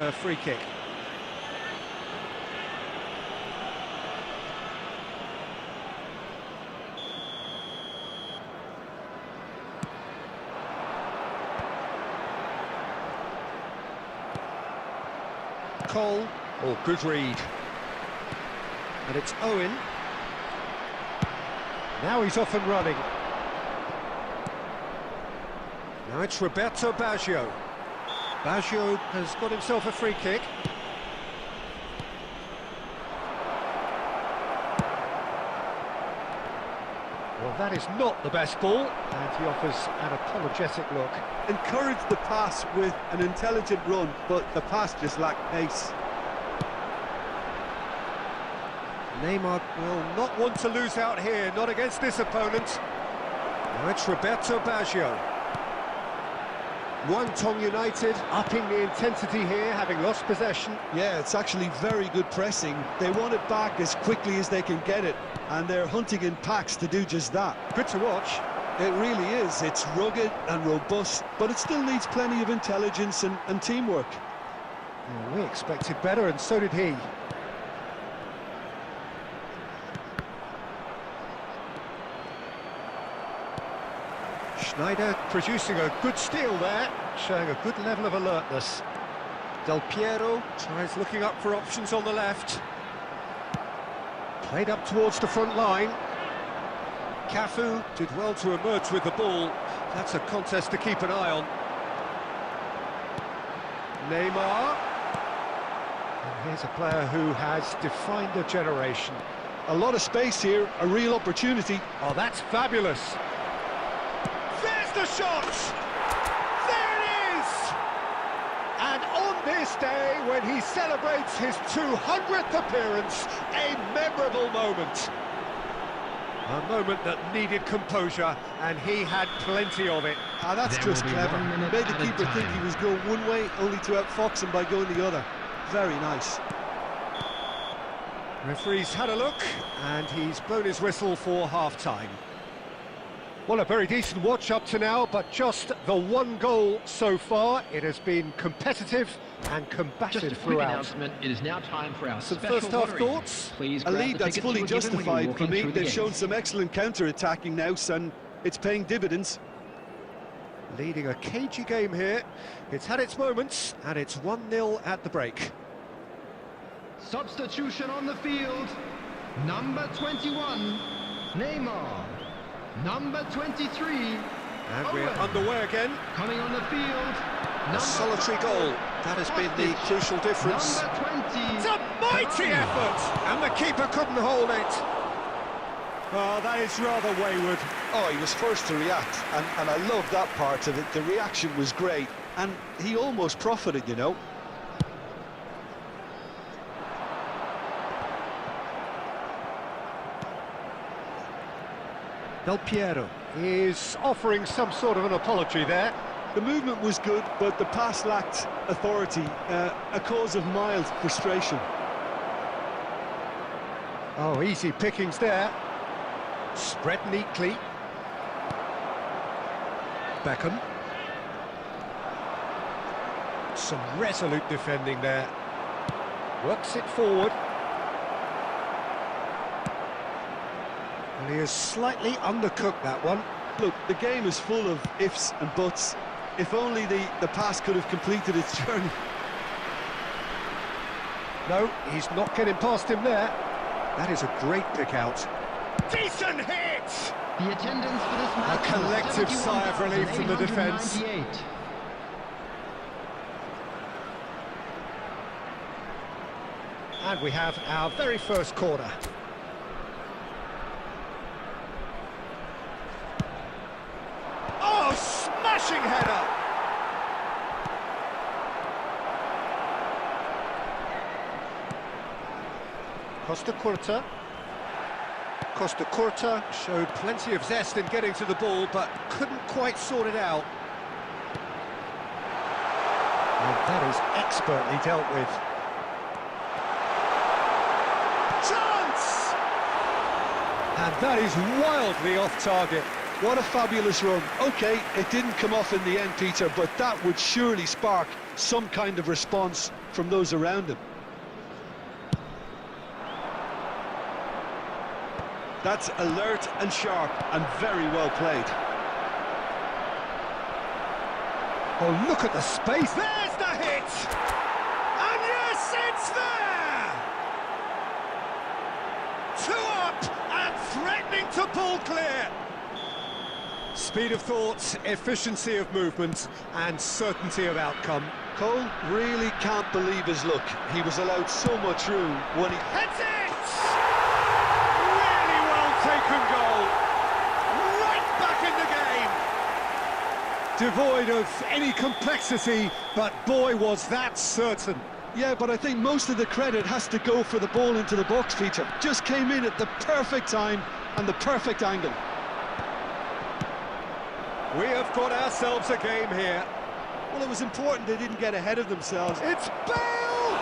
A free kick. Cole, oh, good read. And it's Owen. Now he's off and running. Now it's Roberto Baggio. Baggio has got himself a free kick. Well, that is not the best ball, and he offers an apologetic look. Encouraged the pass with an intelligent run, but the pass just lacked pace. Neymar will not want to lose out here, not against this opponent. Now it's Roberto Baggio. Guangdong United upping the intensity here, having lost possession. Yeah, it's actually very good pressing. They want it back as quickly as they can get it, and they're hunting in packs to do just that. Good to watch. It really is. It's rugged and robust, but it still needs plenty of intelligence and teamwork. Well, we expected better, and so did he. Schneider producing a good steal there, showing a good level of alertness. Del Piero tries looking up for options on the left. Played up towards the front line. Cafu did well to emerge with the ball. That's a contest to keep an eye on. Neymar. And here's a player who has defined a generation. A lot of space here, a real opportunity. Oh, that's fabulous. The shot! There it is! And on this day, when he celebrates his 200th appearance, a memorable moment. A moment that needed composure, and he had plenty of it. Ah, that's just clever. Made the keeper think he was going one way, only to outfox him by going the other. Very nice. Referee's had a look, and he's blown his whistle for half-time. Well, a very decent watch up to now, but just the one goal so far. It has been competitive and combative just a quick throughout. announcement. It is now time for our Some special first-half lottery. thoughts? Please A grab lead the that's tickets fully you were given when you justified walk for in me. through the They've shown gates. some excellent counter-attacking now, and it's paying dividends. Leading a cagey game here. It's had its moments, and it's 1-0 at the break. Substitution on the field. Number 21, Neymar. Number 23, And we're Owen. underway again. Coming on the field. A solitary goal. That has been the crucial difference. Number 20. It's a mighty effort, and the keeper couldn't hold it. Oh, that is rather wayward. Oh, he was first to react, and I love that part of it. The reaction was great, and he almost profited, you know. Del Piero is offering some sort of an apology there. The movement was good, but the pass lacked authority, a cause of mild frustration. Oh, easy pickings there. Spread neatly. Beckham. Some resolute defending there. Works it forward. And he has slightly undercooked that one. Look, the game is full of ifs and buts. If only the pass could have completed its journey. No, he's not getting past him there. That is a great pick out. Decent hit! The attendance for this match A collective was sigh of relief from the defence. 71,898. And we have our very first corner. Oh, smashing header! Costa Curta. Costa Curta showed plenty of zest in getting to the ball, but couldn't quite sort it out. And that is expertly dealt with. Chance! And that is wildly off target. What a fabulous run. OK, it didn't come off in the end, Peter, but that would surely spark some kind of response from those around him. That's alert and sharp and very well played. Oh, look at the space. There's the hit! And yes, it's there! 2 up and threatening to pull clear. Speed of thought, efficiency of movement, and certainty of outcome. Cole really can't believe his luck. He was allowed so much room when he... Heads it! Really well taken goal. Right back in the game. Devoid of any complexity, but boy, was that certain. Yeah, but I think most of the credit has to go for the ball into the box, Peter. Just came in at the perfect time and the perfect angle. We have got ourselves a game here. Well, it was important they didn't get ahead of themselves. It's Bale!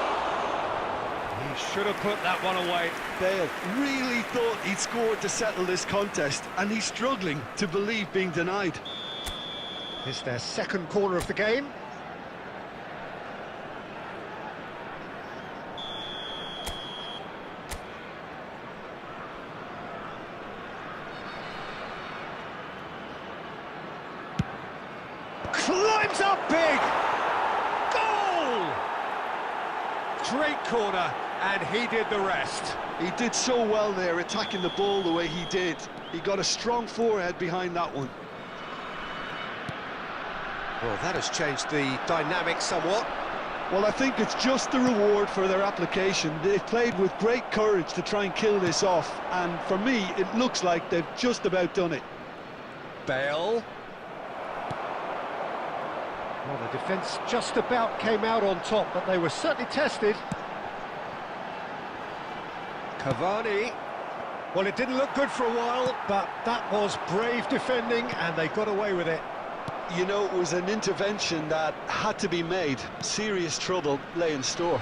He should have put that one away. Bale really thought he'd scored to settle this contest, and he's struggling to believe being denied. It's their second corner of the game. Climbs up big! Goal! Great corner, and he did the rest. He did so well there, attacking the ball the way he did. He got a strong forehead behind that one. Well, that has changed the dynamic somewhat. Well, I think it's just the reward for their application. They've played with great courage to try and kill this off, and for me, it looks like they've just about done it. Bale. Well, the defence just about came out on top, but they were certainly tested. Cavani. Well, it didn't look good for a while, but that was brave defending, and they got away with it. You know, it was an intervention that had to be made. Serious trouble lay in store.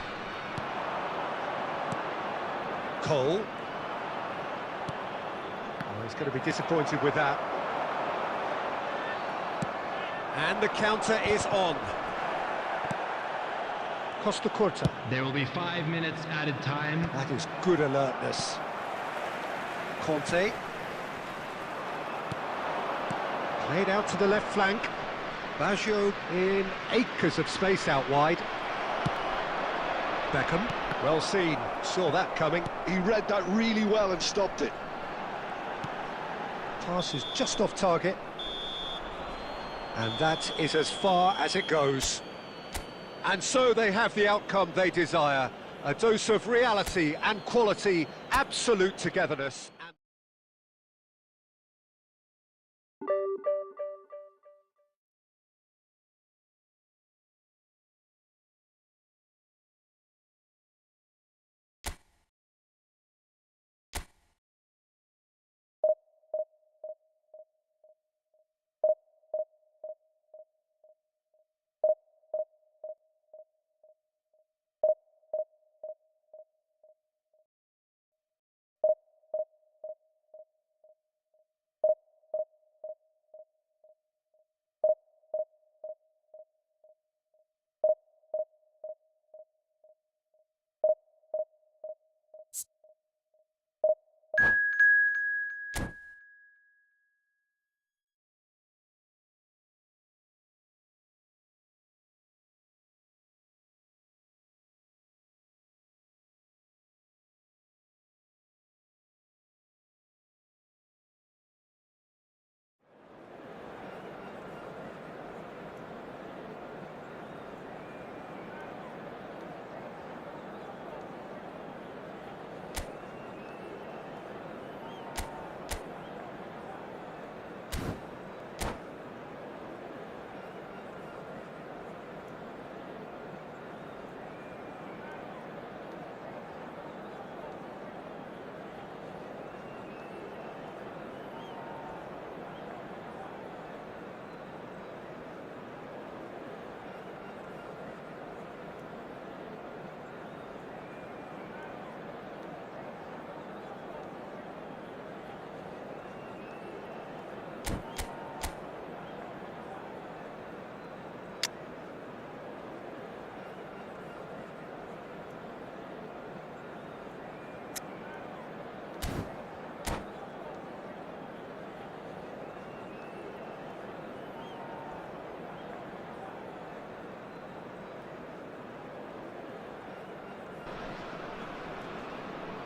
Cole. Oh, he's going to be disappointed with that. And the counter is on. Costa Curta. There will be 5 minutes added time. That is good alertness. Conte. Played out to the left flank. Baggio in acres of space out wide. Beckham. Well seen. Saw that coming. He read that really well and stopped it. Pass is just off target. And that is as far as it goes. And so they have the outcome they desire. A dose of reality and quality, absolute togetherness.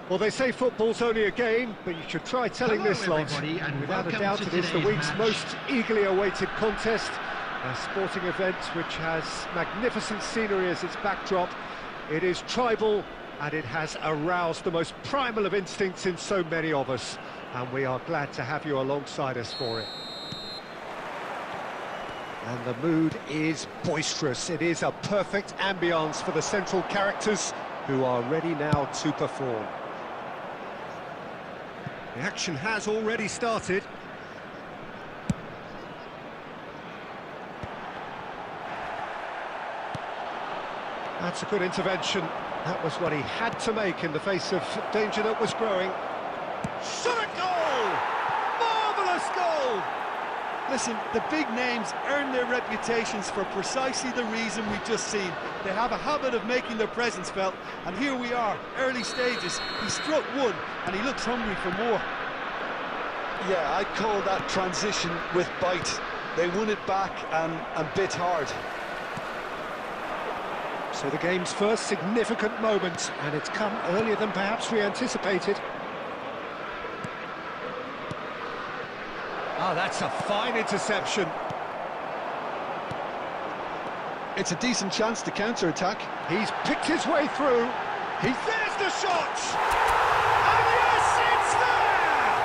Well, they say football's only a game, but you should try telling Hello, this lot. everybody, and Without a welcome doubt, to it is the today's week's match. most eagerly awaited contest. A sporting event which has magnificent scenery as its backdrop. It is tribal, and it has aroused the most primal of instincts in so many of us. And we are glad to have you alongside us for it. And the mood is boisterous. It is a perfect ambience for the central characters who are ready now to perform. The action has already started. That's a good intervention. That was what he had to make in the face of danger that was growing. Shot a goal! Marvellous goal! Listen, the big names earn their reputations for precisely the reason we've just seen. They have a habit of making their presence felt, and here we are, early stages. He struck one, and he looks hungry for more. Yeah, I'd call that transition with bite. They won it back and bit hard. So the game's first significant moment, and it's come earlier than perhaps we anticipated. Ah, that's a fine interception. It's a decent chance to counter-attack. He's picked his way through. There's the shot! And yes, it's there!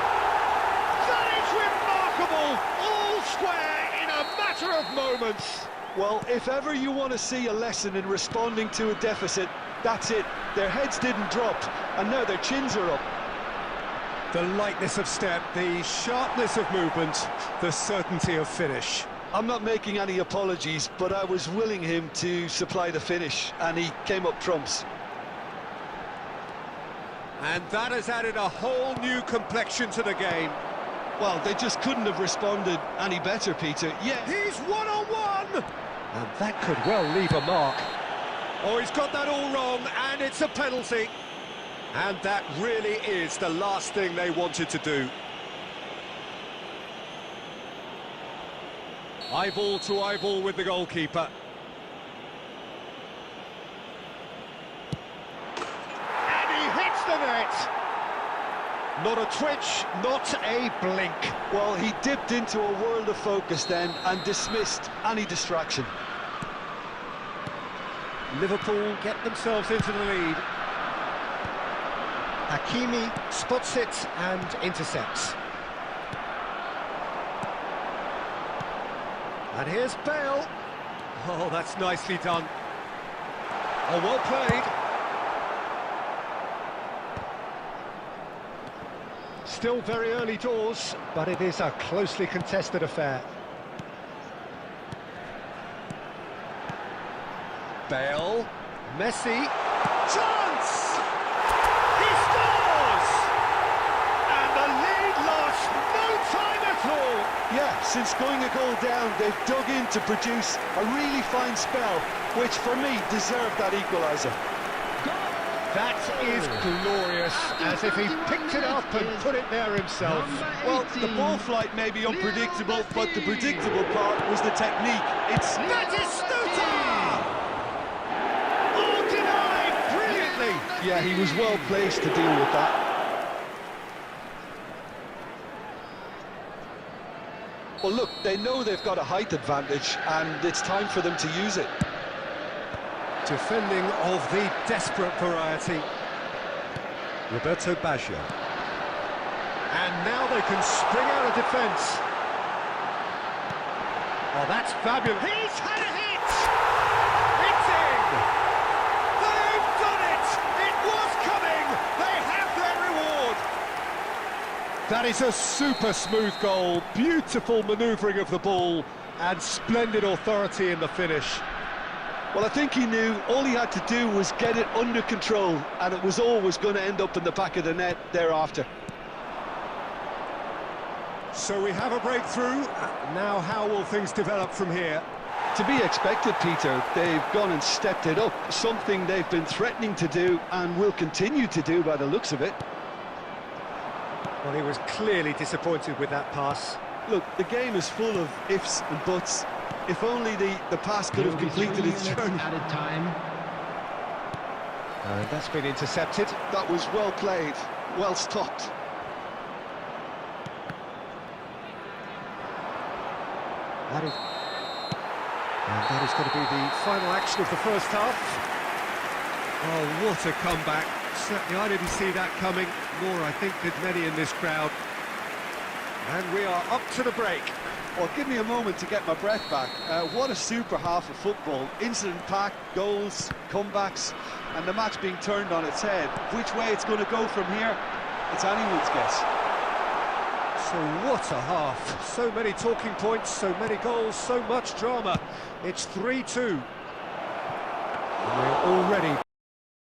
That is remarkable! All square in a matter of moments. Well, if ever you want to see a lesson in responding to a deficit, that's it. Their heads didn't drop, and now their chins are up. The lightness of step, the sharpness of movement, the certainty of finish. I'm not making any apologies, but I was willing him to supply the finish, and he came up trumps. And that has added a whole new complexion to the game. Well, they just couldn't have responded any better, Peter. Yeah. He's one-on-one! And that could well leave a mark. Oh, he's got that all wrong, and it's a penalty. And that really is the last thing they wanted to do. Eyeball to eyeball with the goalkeeper. And he hits the net! Not a twitch, not a blink. Well, he dipped into a world of focus then and dismissed any distraction. Liverpool get themselves into the lead. Hakimi spots it and intercepts. And here's Bale. Oh, that's nicely done. Oh, well played. Still very early doors, but it is a closely contested affair. Bale, Messi, chance! He scores! And the lead lost no time at all. Yeah, since going a goal down, they've dug in to produce a really fine spell, which for me deserved that equaliser. That is glorious, as if he picked it up and put it there himself. Well, the ball flight may be unpredictable, but the predictable part was the technique. It's... Batistuta! Oh, denied brilliantly! Yeah, he was well placed to deal with that. Well, look, they know they've got a height advantage, and it's time for them to use it. Defending of the desperate variety. Roberto Baggio. And now they can spring out of defence. Oh, that's fabulous. He's had a hit! It's in! They've done it! It was coming! They have their reward! That is a super smooth goal. Beautiful manoeuvring of the ball and splendid authority in the finish. Well, I think he knew all he had to do was get it under control, and it was always going to end up in the back of the net thereafter. So we have a breakthrough. Now how will things develop from here? To be expected, Peter. They've gone and stepped it up, something they've been threatening to do and will continue to do by the looks of it. Well, he was clearly disappointed with that pass. Look, the game is full of ifs and buts. If only the pass could have completed its journey. Added time. And that's been intercepted. That was well played, well stopped. And that is going to be the final action of the first half. Oh, what a comeback. Certainly I didn't see that coming, nor I think did many in this crowd. And we are up to the break. Well, give me a moment to get my breath back. What a super half of football. Incident-packed, goals, comebacks, and the match being turned on its head. Which way it's going to go from here, it's anyone's guess. So what a half. So many talking points, so many goals, so much drama. It's 3-2. We're already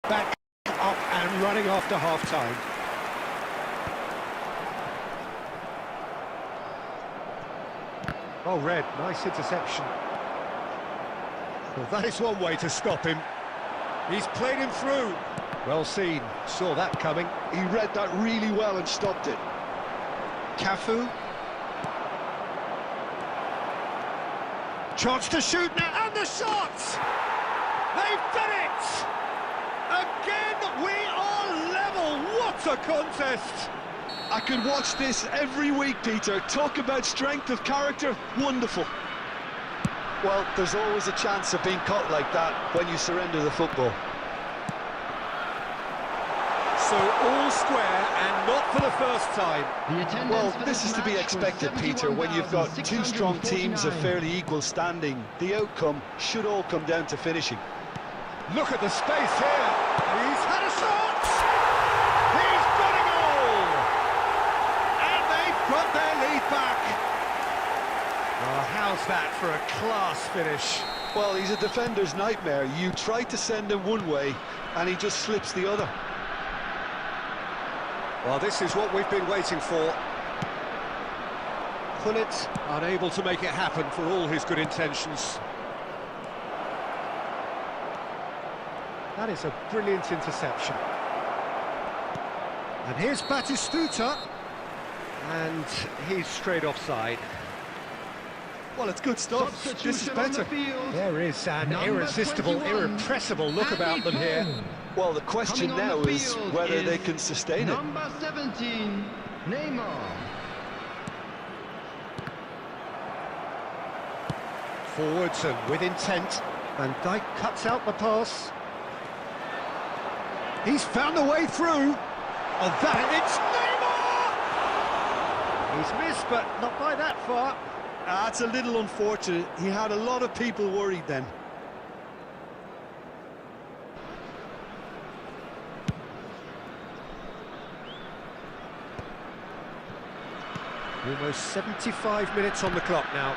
back up and running after half-time. Oh, Red, nice interception. Well, that is one way to stop him. He's played him through. Well seen, saw that coming. He read that really well and stopped it. Cafu. Chance to shoot now, and the shot! They've done it! Again, we are level. What a contest! I could watch this every week, Peter. Talk about strength of character, wonderful. Well, there's always a chance of being caught like that when you surrender the football. So all square, and not for the first time. Well, this is to be expected, Peter, when you've got two strong teams of fairly equal standing. The outcome should all come down to finishing. Look at the space here. He's had a shot! He's got a goal! And they've got their lead back. Oh, how's that for a class finish? Well, he's a defender's nightmare. You try to send him one way, and he just slips the other. Well, this is what we've been waiting for. Pullet unable to make it happen for all his good intentions. That is a brilliant interception. And here's Batistuta. And he's straight offside. Well, it's good stuff. This is better. There is an irresistible, irrepressible look about them here. Well, the question now is whether they can sustain it. Number 17, Neymar. Forwards and with intent. Van Dijk cuts out the pass. He's found a way through. Oh, that it's Neymar! He's missed, but not by that far. That's a little unfortunate. He had a lot of people worried then. Almost 75 minutes on the clock now.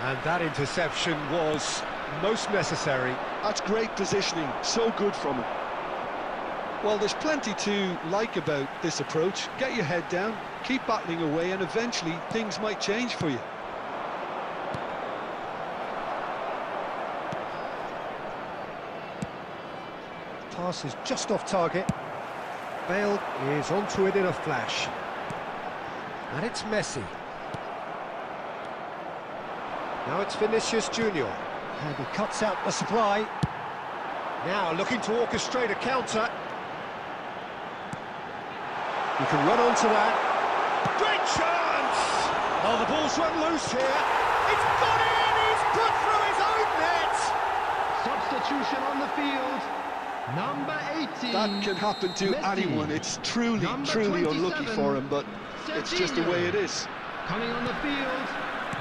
And that interception was most necessary. That's great positioning, so good from him. Well, there's plenty to like about this approach. Get your head down, keep battling away, and eventually things might change for you. Pass is just off target. Bale is onto it in a flash. And it's Messi. Now it's Vinicius Junior. And he cuts out the supply. Now looking to orchestrate a counter. He can run onto that. Great chance! Oh, the ball's run loose here. It's gone in! He's put through his own net! Substitution on the field. Number 18. That can happen to Messi. anyone. It's truly Number unlucky 27, for him, but it's just the way it is. Coming on the field.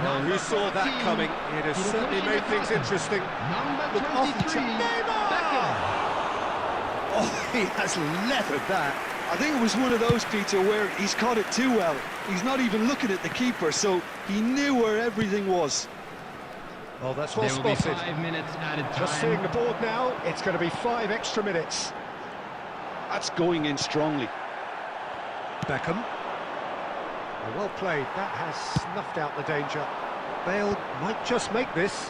Well, who saw that 14, coming? It has certainly made things interesting. Number Look off to 23, Neymar! Beckham. Oh, he has leathered that. I think it was one of those, Peter, where he's caught it too well. He's not even looking at the keeper, so he knew where everything was. Oh, that's well There will be spotted. 5 minutes added time. Just seeing the board now, it's going to be 5 extra minutes. That's going in strongly. Beckham. Oh, well played, that has snuffed out the danger. Bale might just make this.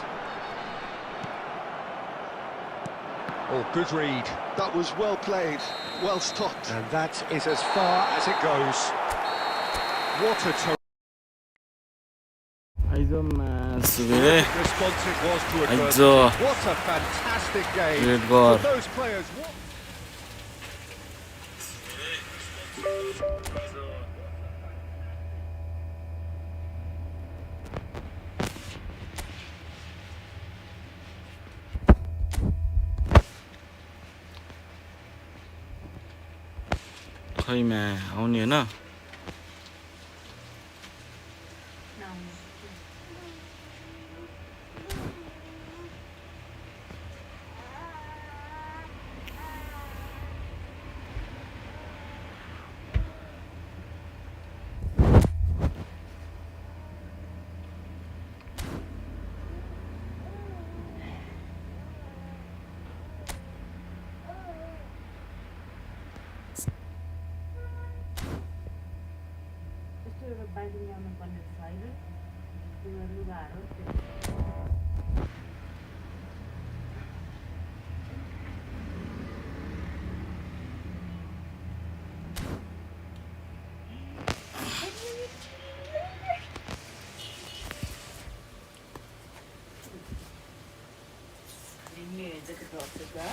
Oh, good read. That was well played, well stopped. And that is as far as it goes. What a response it was to adversity. Aizo. What a fantastic game. Great goal. For those players, what... Thôi mà áo nến à. Baile llama con el Kaizen, primer lugar, Dinheiro que você dá.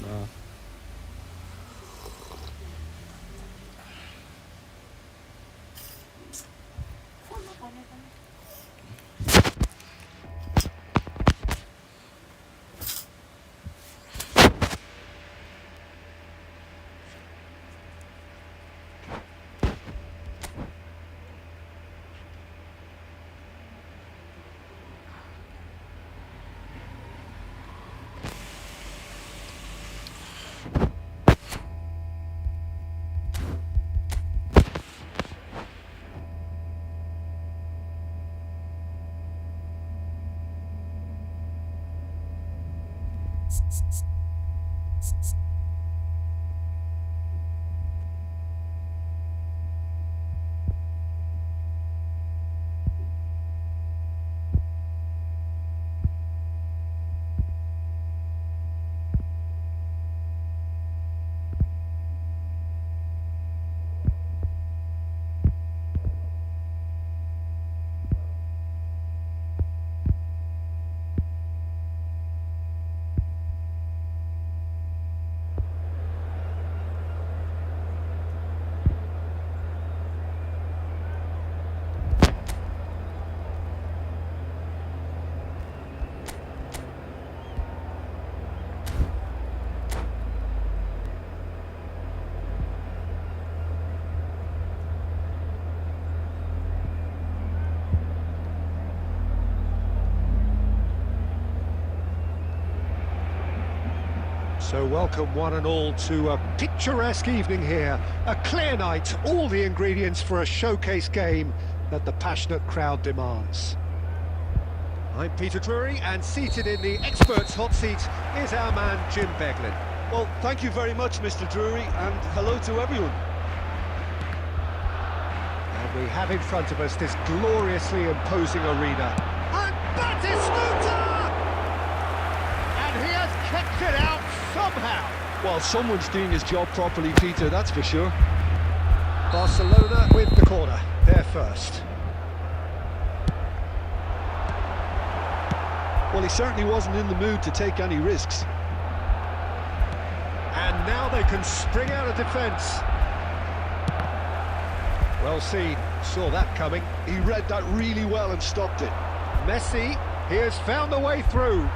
Đó. So welcome one and all to a picturesque evening here. A clear night, all the ingredients for a showcase game. that the passionate crowd demands. I'm Peter Drury, and seated in the experts' hot seat is our man Jim Beglin. Well, thank you very much, Mr. Drury, and hello to everyone. And we have in front of us this gloriously imposing arena. And Batistuta! And he has kept it out somehow. Well, someone's doing his job properly, Peter, that's for sure. Barcelona with the corner, they're first. Well, he certainly wasn't in the mood to take any risks. And now they can spring out of defence. Well seen, saw that coming. He read that really well and stopped it. Messi, he has found a way through.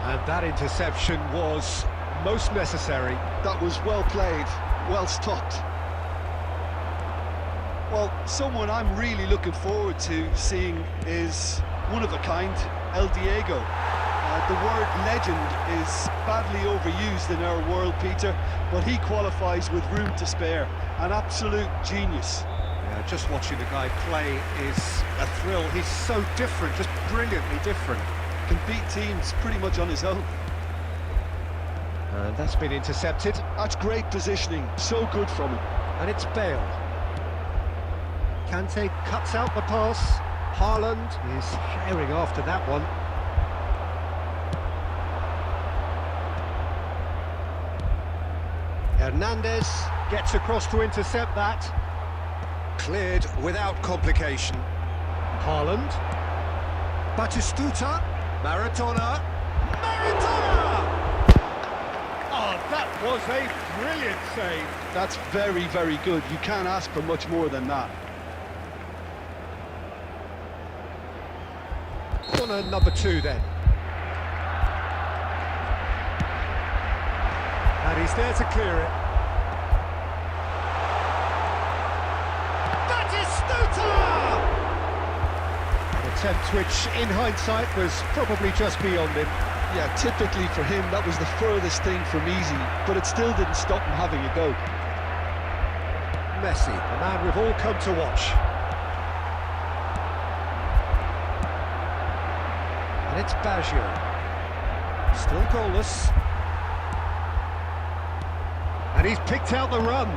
And that interception was most necessary. That was well played, well stopped. Well, someone I'm really looking forward to seeing is one of a kind, El Diego. The word legend is badly overused in our world, Peter, but he qualifies with room to spare. An absolute genius. Yeah, just watching the guy play is a thrill. He's so different, just brilliantly different. Can beat teams pretty much on his own. And that's been intercepted. That's great positioning, so good from him. And it's Bale. Kante cuts out the pass. Haaland is herring after that one. Hernandez gets across to intercept that. Cleared without complication. Haaland. Batistuta. Maradona. Maradona! Oh, that was a brilliant save. That's very, very good. You can't ask for much more than that. Corner number 2 then. And he's there to clear it. Batistuta! An attempt which, in hindsight, was probably just beyond him. Yeah, typically for him, that was the furthest thing from easy, but it still didn't stop him having a go. Messi, the man we've all come to watch. And it's Baggio. Still goalless. And he's picked out the run.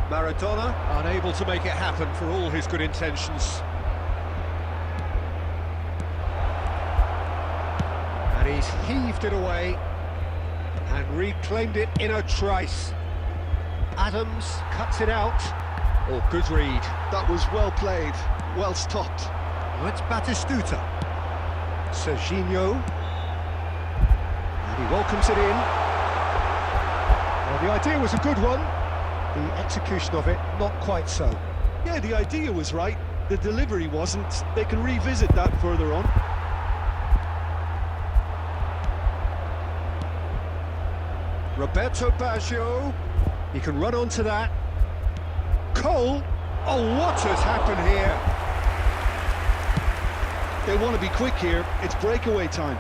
Maradona unable to make it happen for all his good intentions. And he's heaved it away and reclaimed it in a trice. Adams cuts it out. Oh, good read. That was well played, well stopped. Well, it's Batistuta. Serginho. And he welcomes it in. Well, the idea was a good one. The execution of it, not quite so. Yeah, the idea was right. The delivery wasn't. They can revisit that further on. Roberto Baggio. He can run onto that. Cole. Oh, what has happened here? They want to be quick here. It's breakaway time.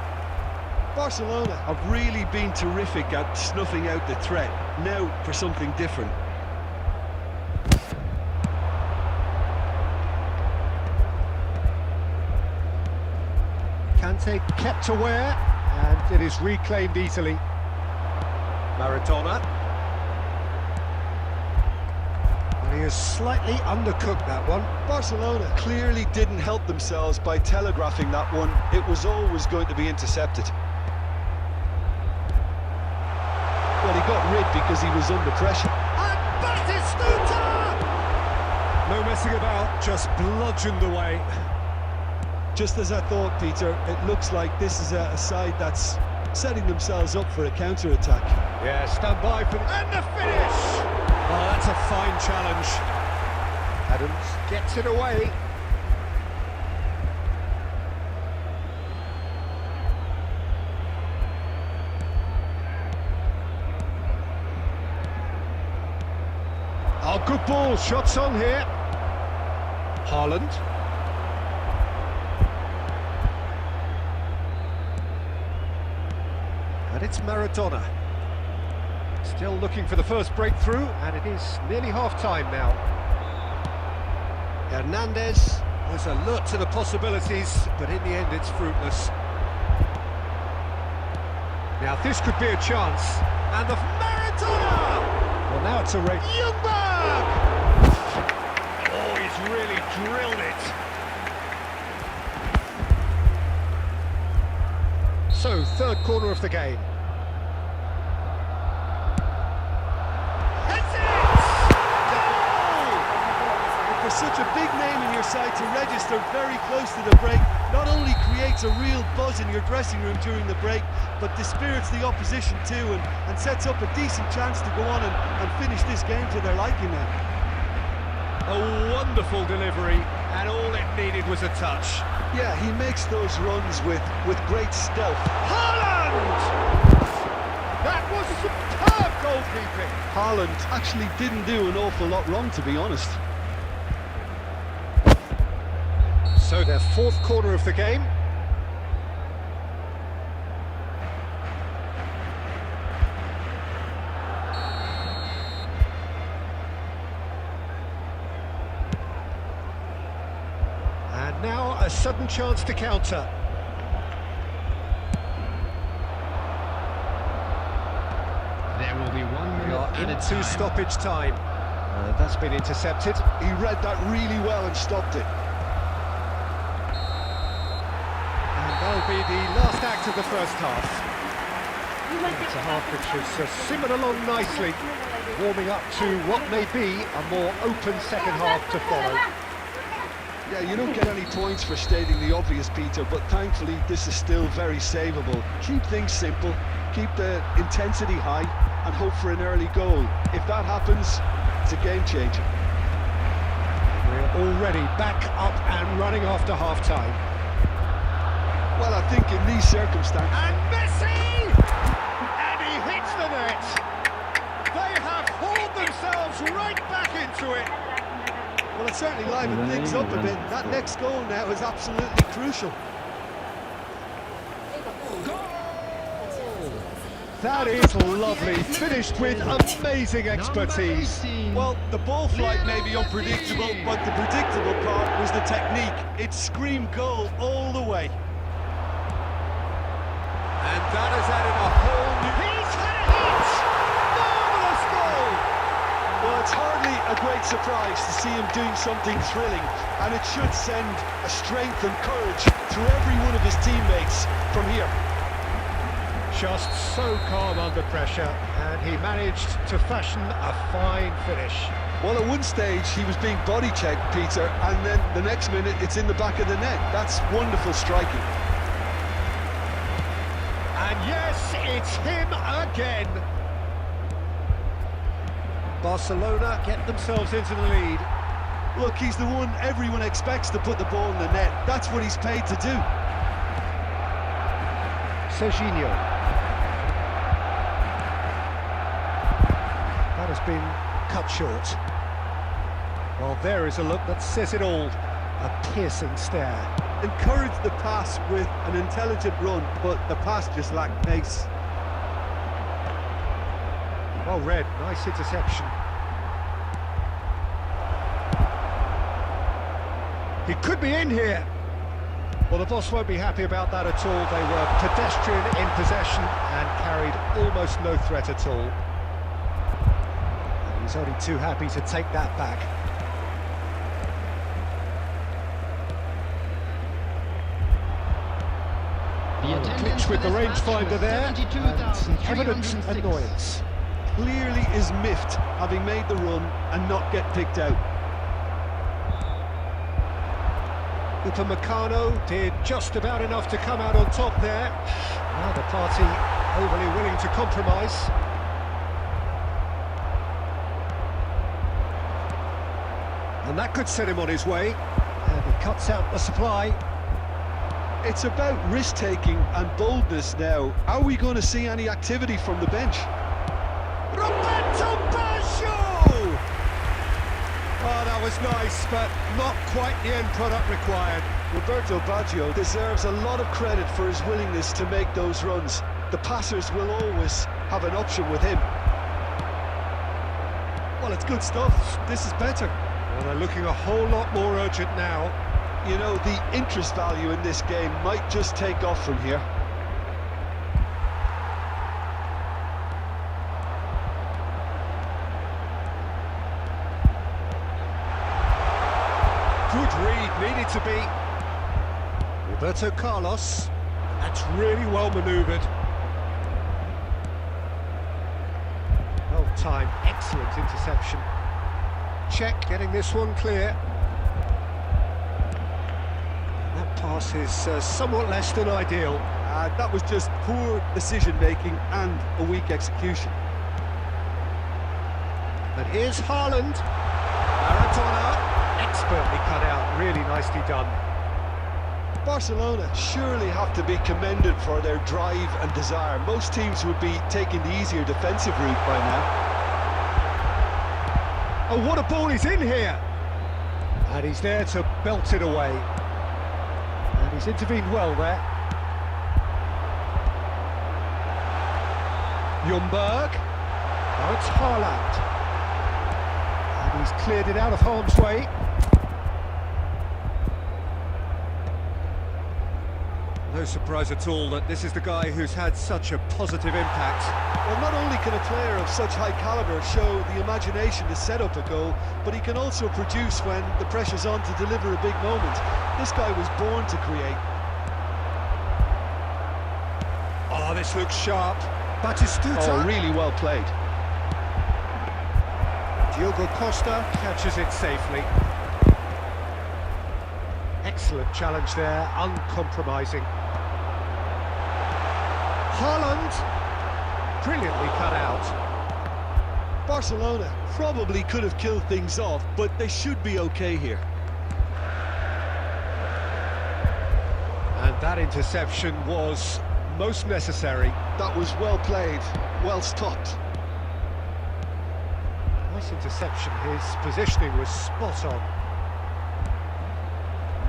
Barcelona have really been terrific at snuffing out the threat. Now for something different. Kante kept aware, and it is reclaimed easily. Maradona. And he has slightly undercooked that one. Barcelona clearly didn't help themselves by telegraphing that one. It was always going to be intercepted. Well, he got rid because he was under pressure. And Batistuta! No messing about, just bludgeoned away. Just as I thought, Peter, it looks like this is a side that's setting themselves up for a counter-attack. Yeah, stand by for and the finish! Oh, that's a fine challenge. Adams gets it away. Oh, good ball, shots on here. Haaland. And it's Maradona. Still looking for the first breakthrough, and it is nearly half-time now. Hernandez was alert to the possibilities, but in the end it's fruitless. Now this could be a chance, and the Maradona! Well, now it's a race. Ljungberg! Oh, he's really drilled it. So, third corner of the game. That's it! Goal! For such a big name in your side to register very close to the break, not only creates a real buzz in your dressing room during the break, but dispirits the opposition too, and sets up a decent chance to go on and finish this game to their liking now. A wonderful delivery, and all it needed was a touch. Yeah, he makes those runs with great stealth. Haaland! That was superb goalkeeping. Haaland actually didn't do an awful lot wrong, to be honest. So their fourth corner of the game. And now a sudden chance to counter. There will be 1 We minute are added into time. stoppage time. That's been intercepted. He read that really well and stopped it. And that'll be the last act of the first half. It's a half which has simmered along nicely, warming up to what may be a more open second half to follow. Yeah, you don't get any points for stating the obvious, Peter, but thankfully this is still very savable. Keep things simple, keep the intensity high, and hope for an early goal. If that happens, it's a game changer. We're already back up and running after half-time. Well, I think in these circumstances... And Messi! And he hits the net! They have hauled themselves right back into it! Well, it certainly livened things up a bit. That next goal now is absolutely crucial. That is lovely, finished with amazing expertise. Well, the ball flight may be unpredictable, but the predictable part was the technique. It screamed goal all the way. And that has added a whole new... He's had a hit! Marvellous goal! Well, it's hardly a great surprise to see him doing something thrilling, and it should send a strength and courage through every one of his teammates from here. Just so calm under pressure, and he managed to fashion a fine finish. Well, at one stage he was being body checked, Peter, and then the next minute it's in the back of the net. That's wonderful striking. And yes, it's him again. Barcelona get themselves into the lead. Look, he's the one everyone expects to put the ball in the net. That's what he's paid to do. Serginho. That has been cut short. Well, there is a look that says it all. A piercing stare. Encouraged the pass with an intelligent run, but the pass just lacked pace. Well read, nice interception. He could be in here. Well, the boss won't be happy about that at all. They were pedestrian in possession and carried almost no threat at all. And he's only too happy to take that back. Pitch with the rangefinder there, and evident annoyance. Clearly is miffed, having made the run and not get picked out. Upamecano did just about enough to come out on top there. Now the party overly willing to compromise. And that could set him on his way. And he cuts out the supply. It's about risk-taking and boldness now. Are we going to see any activity from the bench? Roberto Baggio! Oh, that was nice, but not quite the end product required. Roberto Baggio deserves a lot of credit for his willingness to make those runs. The passers will always have an option with him. Well, it's good stuff. This is better. Well, they're looking a whole lot more urgent now. You know, the interest value in this game might just take off from here. Good read, needed to be. Roberto Carlos. That's really well manoeuvred. Well timed, excellent interception. Check, getting this one clear. That pass is somewhat less than ideal. That was just poor decision-making and a weak execution. And here's Haaland. Maradona. Expertly cut out, really nicely done. Barcelona surely have to be commended for their drive and desire. Most teams would be taking the easier defensive route by now. Oh, what a ball is in here! And he's there to belt it away. And he's intervened well there. Ljungberg. Now it's Haaland. And he's cleared it out of harm's way. No surprise at all that this is the guy who's had such a positive impact. Well, not only can a player of such high calibre show the imagination to set up a goal, but he can also produce when the pressure's on to deliver a big moment. This guy was born to create. Oh, this looks sharp. Batistuta. Oh, really well played. Diogo Costa catches it safely. Excellent challenge there, uncompromising. Haaland, brilliantly cut out. Barcelona probably could have killed things off, but they should be okay here. And that interception was most necessary. That was well played, well stopped. Nice interception, his positioning was spot on.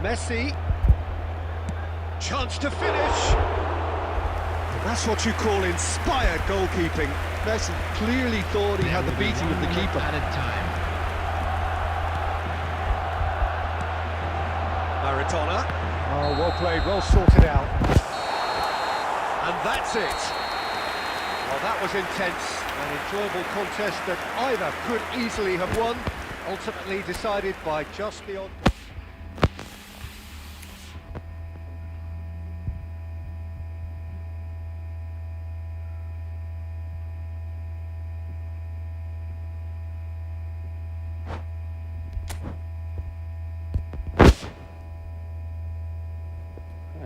Messi, chance to finish. And that's what you call inspired goalkeeping. Messi clearly thought he had the beating of the keeper. Added time. Maradona. Oh, well played, well sorted out. And that's it. Well, that was intense, an enjoyable contest that either could easily have won, ultimately decided by just the odd...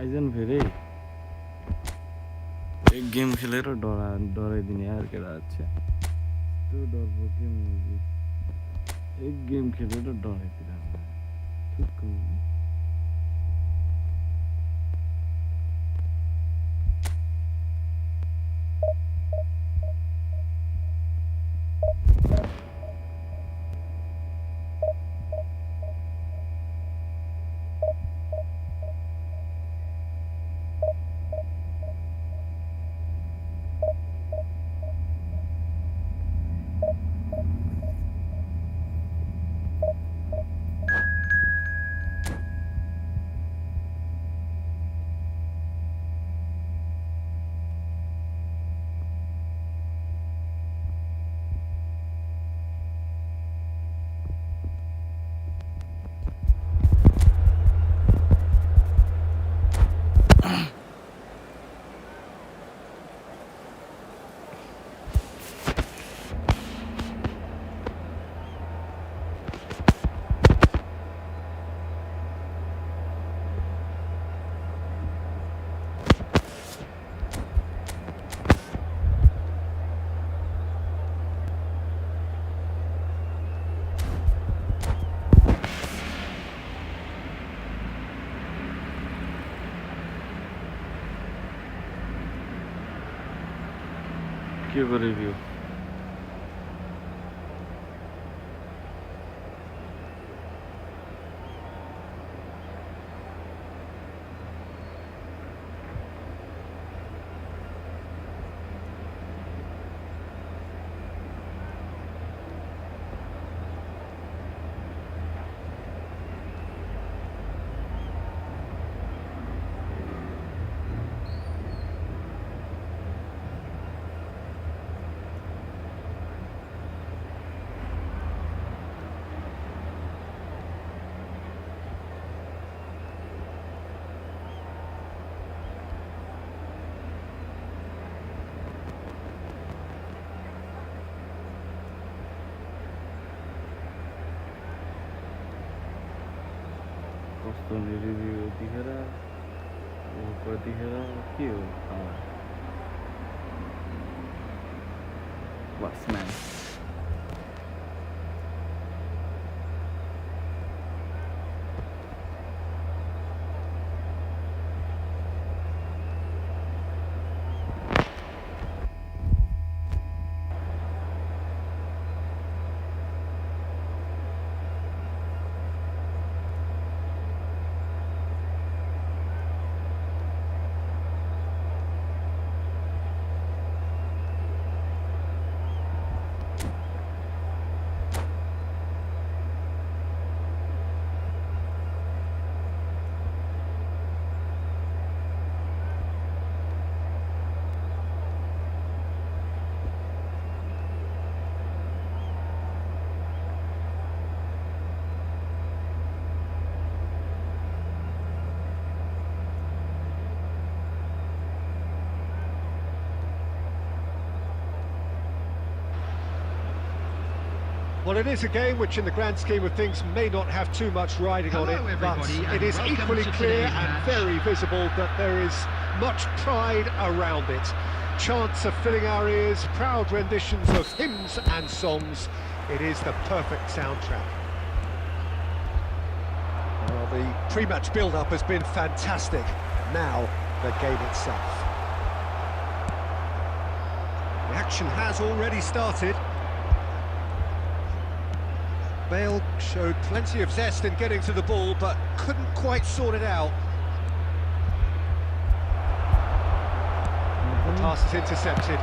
Kaizen भेरे एक game खेलेर डराइदिने यार केटा अच्छा त्यो डरको के movie एक game खेलेर डराइदिरा ठिक के को रिभ्यू कस्तो रिभ्यू यतिखेर कतिखेर के हो बस म्यान Well, it is a game which in the grand scheme of things may not have too much riding on it, Hello, but everybody, it is and welcome equally to clear today's and match. very visible that there is much pride around it. Chants are filling our ears, proud renditions of hymns and songs. It is the perfect soundtrack. Well, the pre-match build-up has been fantastic. Now, the game itself. The action has already started. Bale showed plenty of zest in getting to the ball, but couldn't quite sort it out. The pass is intercepted.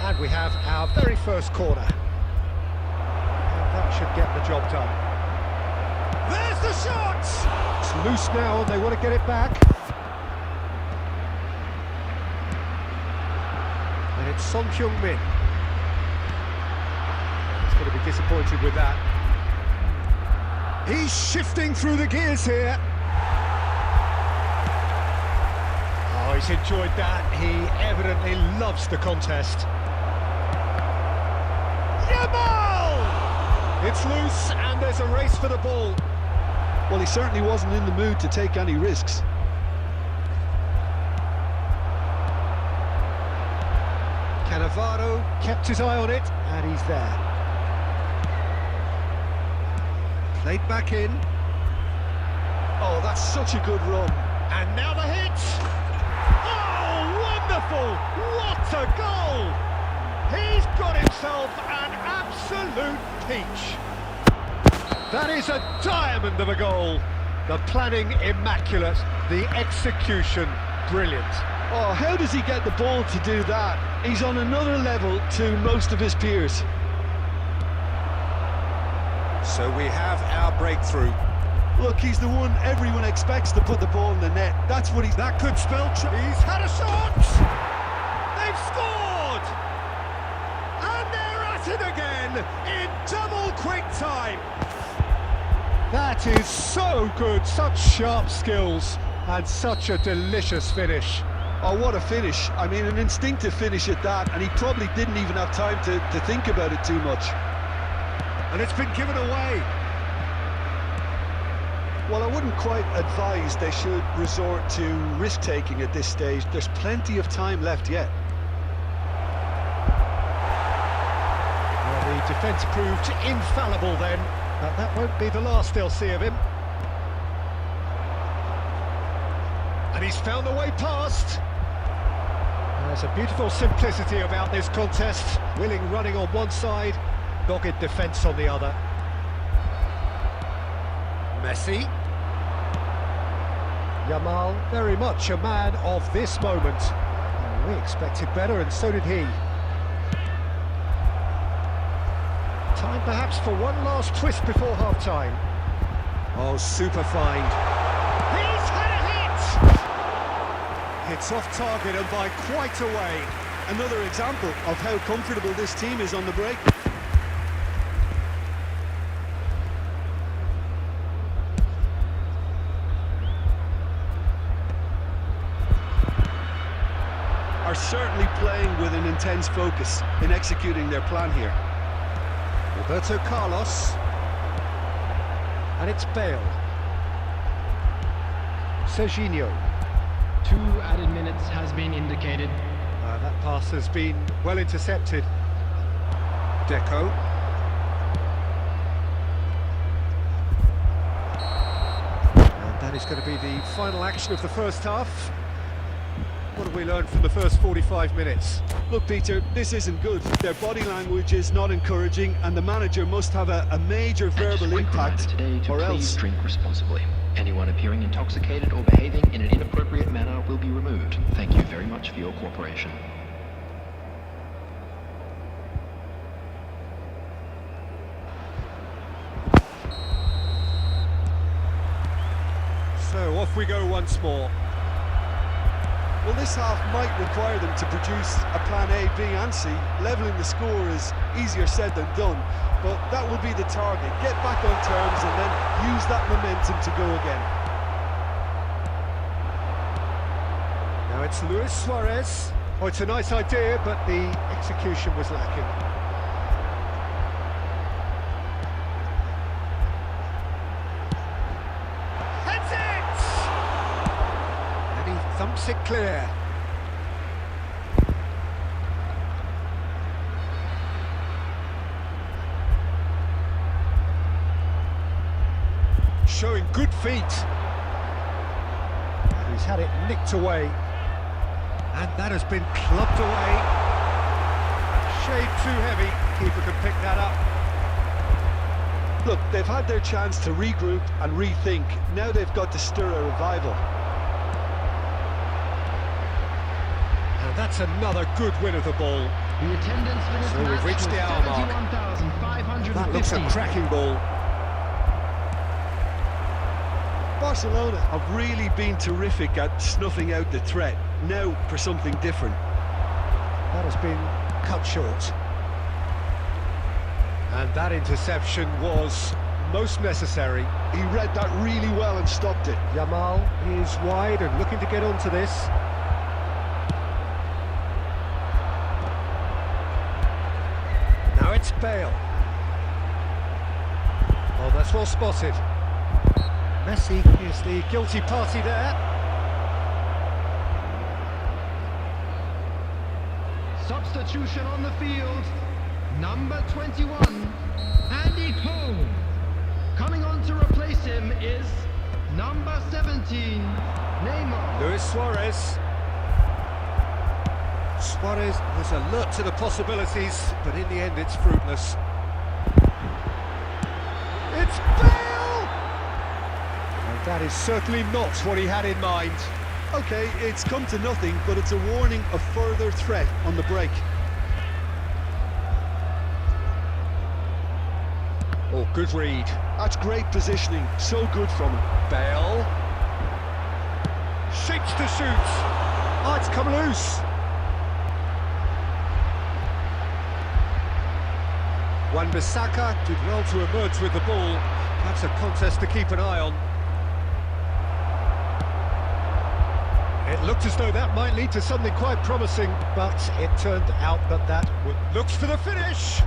And we have our very first corner. And that should get the job done. There's the shot! It's loose now and they want to get it back. And it's Son Heung-min. He's going to be disappointed with that. He's shifting through the gears here. Oh, he's enjoyed that. He evidently loves the contest. Yamal! It's loose and there's a race for the ball. Well, he certainly wasn't in the mood to take any risks. Cannavaro kept his eye on it, and he's there. Played back in. Oh, that's such a good run. And now the hit! Oh, wonderful! What a goal! He's got himself an absolute peach. That is a diamond of a goal. The planning immaculate, the execution brilliant. Oh, how does he get the ball to do that? He's on another level to most of his peers. So we have our breakthrough. Look, he's the one everyone expects to put the ball in the net. That's what he's... That could spell... He's had a shot! They've scored! And they're at it again in double quick time. That is so good, such sharp skills and such a delicious finish. Oh, what a finish. I mean, an instinctive finish at that, and he probably didn't even have time to think about it too much. And it's been given away. Well, I wouldn't quite advise they should resort to risk-taking at this stage. There's plenty of time left yet. Well, the defence proved infallible then, but that won't be the last they'll see of him. And he's found a way past. There's a beautiful simplicity about this contest. Willing running on one side, dogged defence on the other. Messi. Yamal, very much a man of this moment. We expected better, and so did he. Time perhaps for one last twist before half-time. Oh, super find. He's had a hit! It's off target and by quite a way. Another example of how comfortable this team is on the break. are certainly playing with an intense focus in executing their plan here. Roberto Carlos. And it's Bale. Serginho. 2 added minutes has been indicated. That pass has been well intercepted. Deco. And that is going to be the final action of the first half. What have we learned from the first 45 minutes? Look, Peter, this isn't good. Their body language is not encouraging, and the manager must have a major And just a verbal quick impact, reminder today to or please else. drink responsibly. Anyone appearing intoxicated or behaving in an inappropriate manner will be removed. Thank you very much for your cooperation. So off we go once more. Well, this half might require them to produce a plan A, B and C. Levelling the score is easier said than done, but that will be the target. Get back on terms and then use that momentum to go again. Now it's Luis Suarez. Oh, it's a nice idea, but the execution was lacking. That's it! And he thumps it clear. Showing good feet. And he's had it nicked away. And that has been clubbed away. Shade too heavy. Keeper can pick that up. Look, they've had their chance to regroup and rethink. Now they've got to stir a revival. And that's another good win of the ball. The attendance for this So we've match reached was the hour mark. 71,550. That looks a cracking ball. Barcelona have really been terrific at snuffing out the threat. Now for something different. That has been cut short. And that interception was most necessary. He read that really well and stopped it. Yamal is wide and looking to get onto this. Now it's Bale. Oh, that's well spotted. Messi is the guilty party there. Substitution on the field. Number 21, Andy Cole. Coming on to replace him is number 17, Neymar. Luis Suarez. Suarez was alert to the possibilities, but in the end it's fruitless. It's Bale! And that is certainly not what he had in mind. Okay, it's come to nothing, but it's a warning of further threat on the break. Oh, good read. That's great positioning, so good from him. Bale. Shapes to shoot. Oh, it's come loose. Wan-Bissaka did well to emerge with the ball. That's a contest to keep an eye on. It looked as though that might lead to something quite promising, but it turned out that looks for the finish.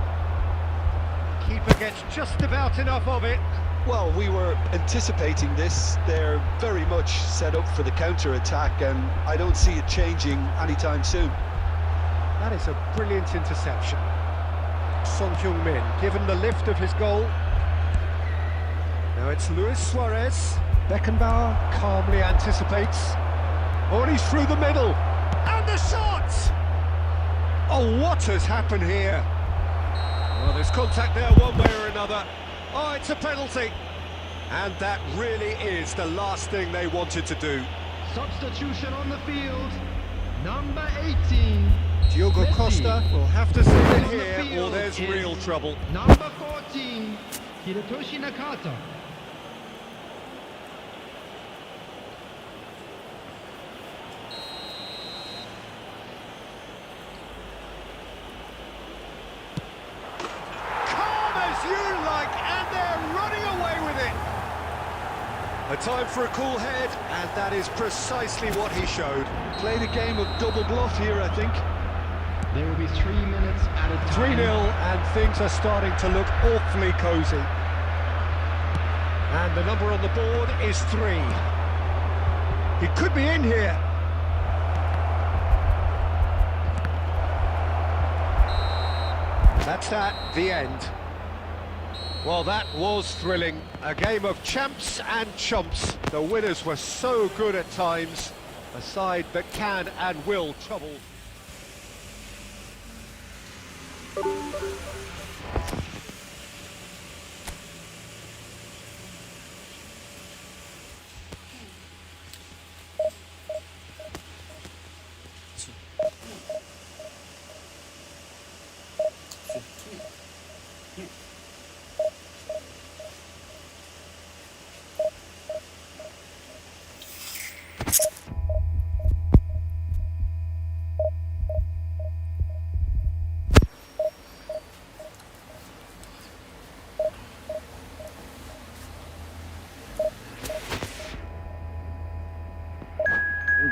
Keeper gets just about enough of it. Well, we were anticipating this. They're very much set up for the counter-attack, and I don't see it changing anytime soon. That is a brilliant interception. Son Heung-min given the lift of his goal. Now it's Luis Suarez. Beckenbauer calmly anticipates. Oh, and he's through the middle. And the shot! Oh, what has happened here? Well, there's contact there one way or another. Oh, it's a penalty. And that really is the last thing they wanted to do. Substitution on the field, number 18. Diogo Messi. Costa will have to save it On the here, or field there's is real trouble. Number 14, Hirotoshi Nakata. Calm as you like, and they're running away with it. A time for a cool head, and that is precisely what he showed. Played a game of double bluff here, I think. There will be 3 minutes added time. 3-0, and things are starting to look awfully cosy. And the number on the board is 3. He could be in here. That's that, the end. Well, that was thrilling. A game of champs and chumps. The winners were so good at times. A side that can and will trouble.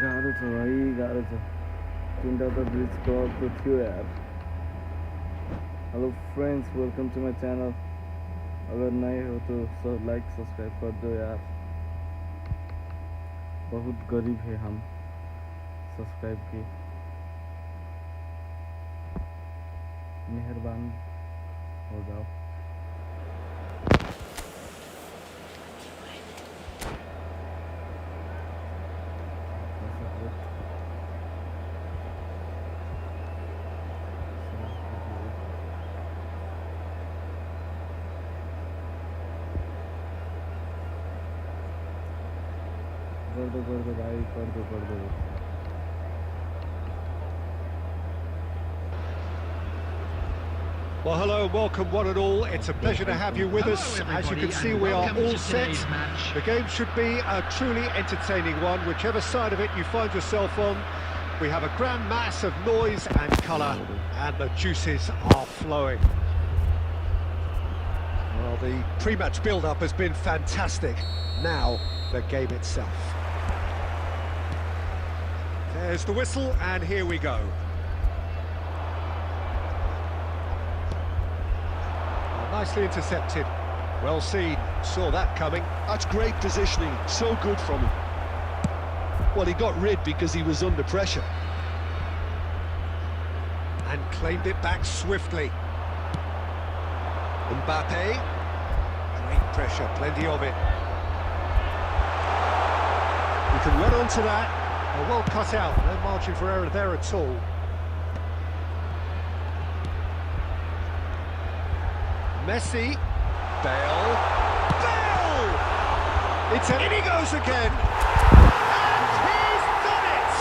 गाह्रो छ भाइ, गाह्रो छ। 3टा त bridge cross त थियो यार। Hello friends, welcome to my channel. अगर नए हो तो लाइक सब्सक्राइब कर दो यार। बहुत गरीब है हम सब्सक्राइब के। मेहरबान हो जाओ। कर दो भाई, कर दो। Well, hello, welcome one and all. It's a pleasure to have you with us. As you can see, we are all set. The game should be a truly entertaining one, whichever side of it you find yourself on. We have a grand mass of noise and colour, and the juices are flowing. Well, the pre-match build-up has been fantastic. Now, the game itself. There's the whistle, and here we go. Nicely intercepted. Well seen. Saw that coming. That's great positioning. So good from him. Well, he got rid because he was under pressure. And claimed it back swiftly. Mbappe. Great pressure, plenty of it. You can run onto that. They're well cut out, no margin for error there at all. Messi, Bale, in he goes again, and he's done it!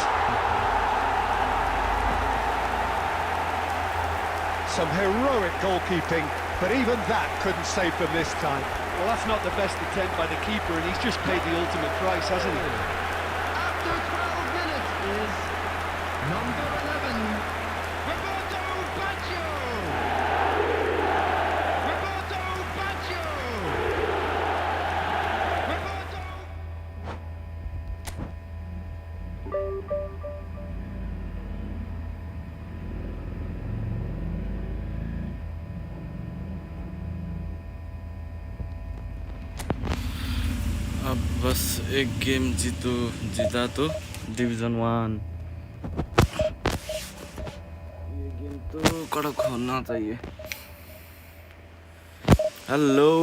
Some heroic goalkeeping, but even that couldn't save them this time. Well, that's not the best attempt by the keeper, and he's just paid the ultimate price, hasn't he? After 12 minutes is number 11, Roberto Baggio! Roberto Baggio! Roberto! अब बस एक game जीता तो division 1। ये game तो कड़क होना चाहिए। Hello,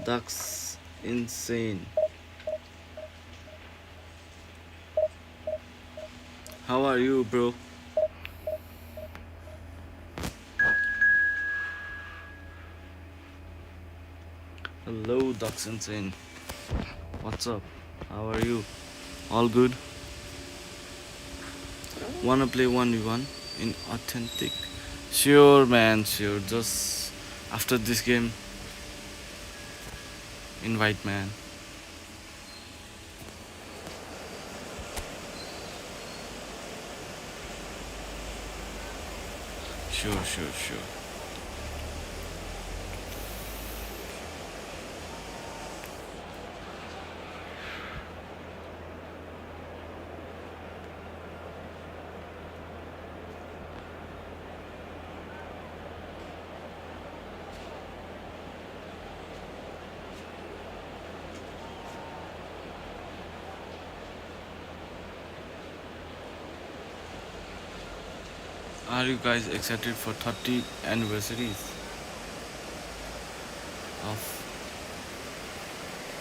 that's insane. How are you, bro? Hello, Ducks Insane. What's up? How are you? All good? Wanna play 1v1 in authentic? Sure, man, sure. Just after this game, invite, man. Sure. Are you guys excited for 30 anniversaries of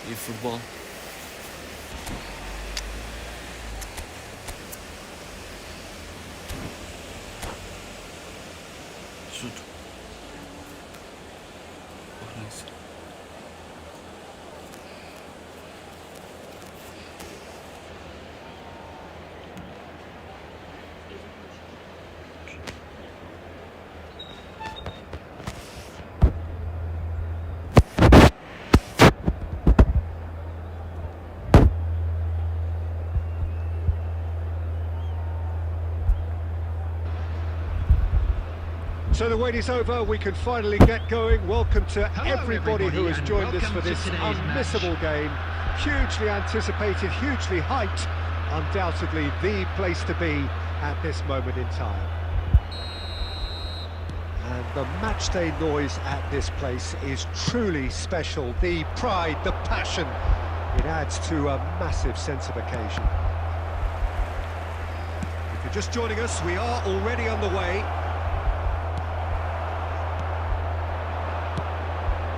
efootball? Shoot. Oh, nice. So the wait is over, we can finally get going. Welcome to Hello, everybody who has and joined us welcome for to this today's unmissable game. Hugely anticipated, hugely hyped, undoubtedly the place to be at this moment in time. And the matchday noise at this place is truly special. The pride, the passion, it adds to a massive sense of occasion. If you're just joining us, we are already on the way.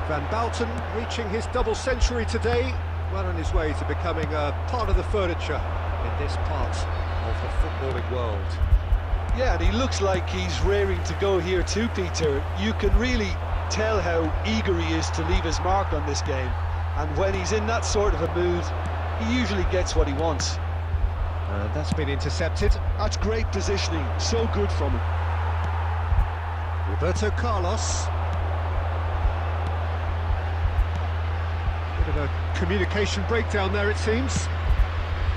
Van Bouten reaching his double century today, well on his way to becoming a part of the furniture in this part of the footballing world. Yeah, and he looks like he's raring to go here too, Peter. You can really tell how eager he is to leave his mark on this game. And when he's in that sort of a mood, he usually gets what he wants. And that's been intercepted. That's great positioning, so good from him. Roberto Carlos. Bit of a communication breakdown there, it seems.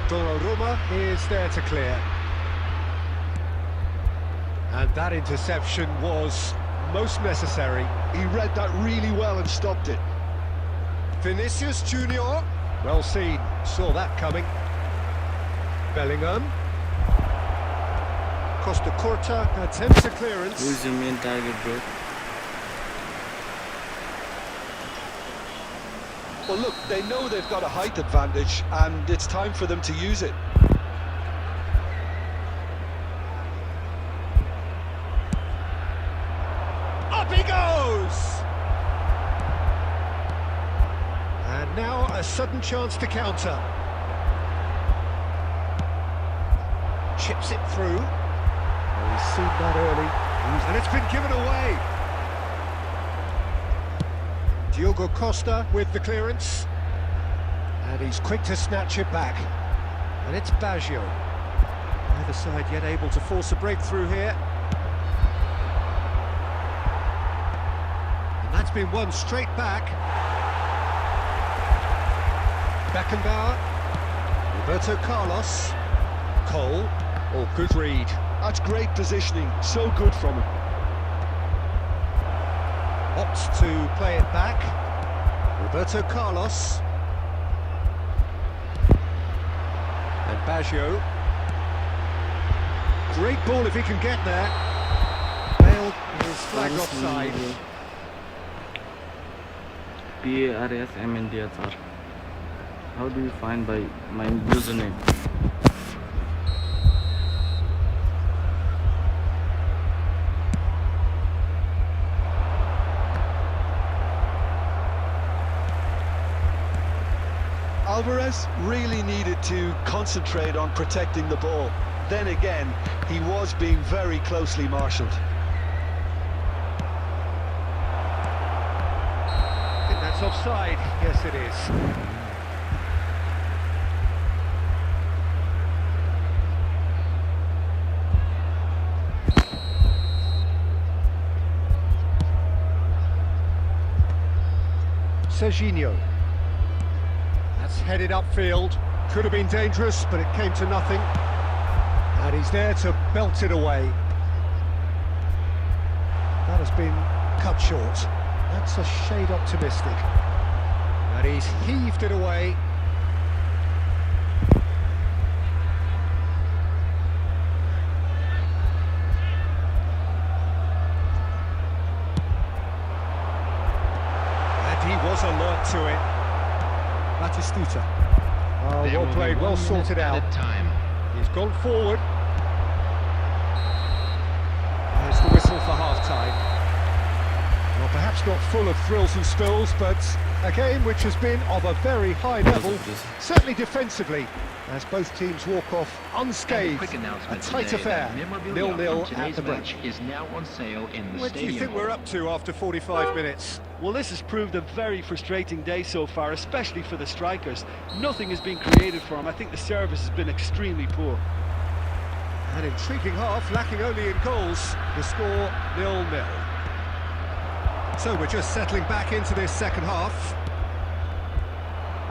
Donnarumma is there to clear. And that interception was most necessary. He read that really well and stopped it. Vinicius Junior, well seen, saw that coming. Bellingham. Costa Curta attempts a clearance. Who is your main target, bro? Well, look, they know they've got a height advantage, and it's time for them to use it. Up he goes! And now a sudden chance to counter. Chips it through. Oh, he's seen that early. And it's been given away. Diogo Costa with the clearance. And he's quick to snatch it back. And it's Baggio. Neither side yet able to force a breakthrough here. And that's been won straight back. Beckenbauer. Roberto Carlos. Cole. Oh, good read. That's great positioning, so good from him. Opts to play it back. Roberto Carlos. And Baggio. Great ball if he can get there. Bale is flagged offside. PARSMNDHR. How do you find by my username? Alvarez really needed to concentrate on protecting the ball. Then again, he was being very closely marshalled. I think that's offside. Yes, it is. Serginho. That's headed upfield. Could have been dangerous, but it came to nothing. And he's there to belt it away. That has been cut short. That's a shade optimistic. And he's heaved it away. And he was alert to it. Batistuta. Oh, There well will be played, well 1 minute sorted out. added time. He's gone forward. for half-time. Well, perhaps not full of thrills and spills, but a game which has been of a very high level, certainly defensively, as both teams walk off unscathed. A tight affair, 0-0 at the break. Is now on sale in the What do you stadium. think we're up to after 45 minutes? Well, this has proved a very frustrating day so far, especially for the strikers. Nothing has been created for them. I think the service has been extremely poor. An intriguing half, lacking only in goals. The score 0-0. So we're just settling back into this second half.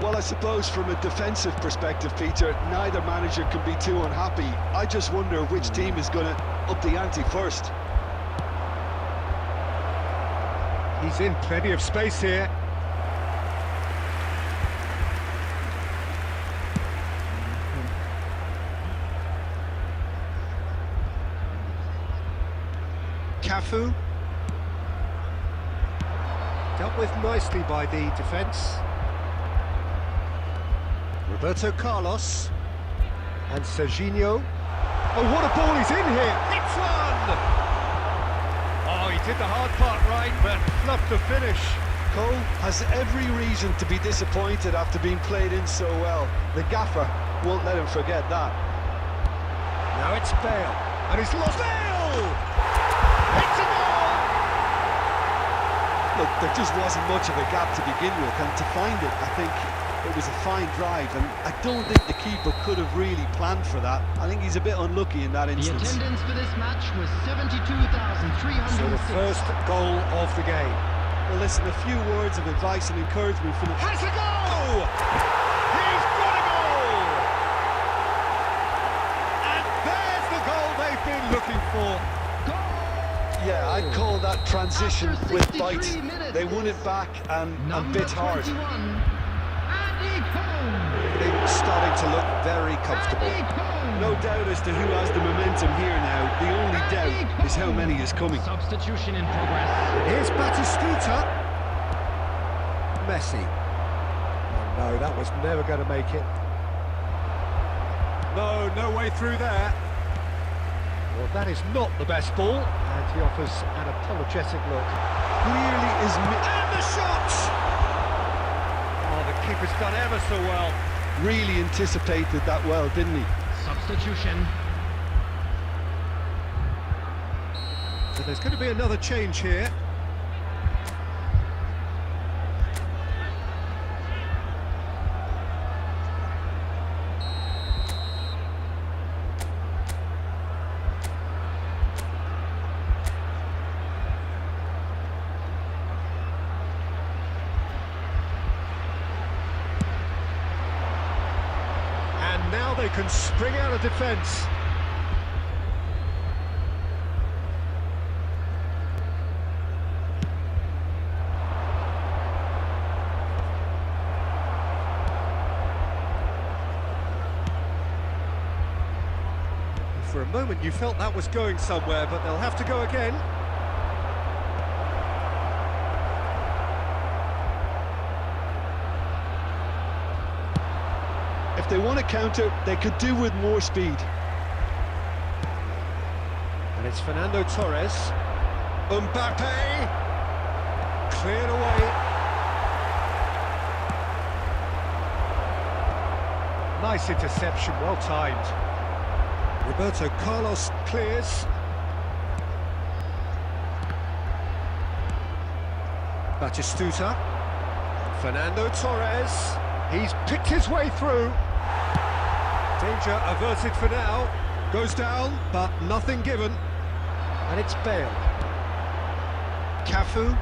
Well, I suppose from a defensive perspective, Peter, neither manager can be too unhappy. I just wonder which team is going to up the ante first. He's in plenty of space here. Cafu. Dealt with nicely by the defence. Roberto Carlos. And Serginho. Oh, what a ball he's in here! Hits one! Oh, he did the hard part right, but fluffed the finish. Cole has every reason to be disappointed after being played in so well. The gaffer won't let him forget that. Now it's Bale, and he's lost. Bale! It's a goal! Look, there just wasn't much of a gap to begin with, and to find it, I think it was a fine drive, and I don't think the keeper could have really planned for that. I think he's a bit unlucky in that The instance. attendance for this match was So 72,306. the first goal of the game. Well, listen, a few words of advice and encouragement from the... Has a goal! He's got a goal! And there's the goal they've been looking for. Yeah, I'd call that transition After with 63 bite. minutes, They won it back and Number bit hard. 21, Andy Cole. They're starting to look very comfortable. Andy Cole. No doubt as to who has the momentum here now. The only doubt is how many is coming. Substitution in progress. Here's Batistuta. Messi. Oh no, that was never going to make it. No way through there. Well, that is not the best ball, and he offers an apologetic look. Clearly is... And the shot! Oh, the keeper's done ever so well. really anticipated that well, didn't he? Substitution. So there's going to be another change here. And now they can spring out of defence. For a moment you felt that was going somewhere, but they'll have to go again. If they want to counter, they could do with more speed. And it's Fernando Torres. Mbappe! Cleared away. Nice interception, well timed. Roberto Carlos clears. Batistuta. Fernando Torres. He's picked his way through. Danger averted for now. Goes down, but nothing given. And it's Bale. Cafu.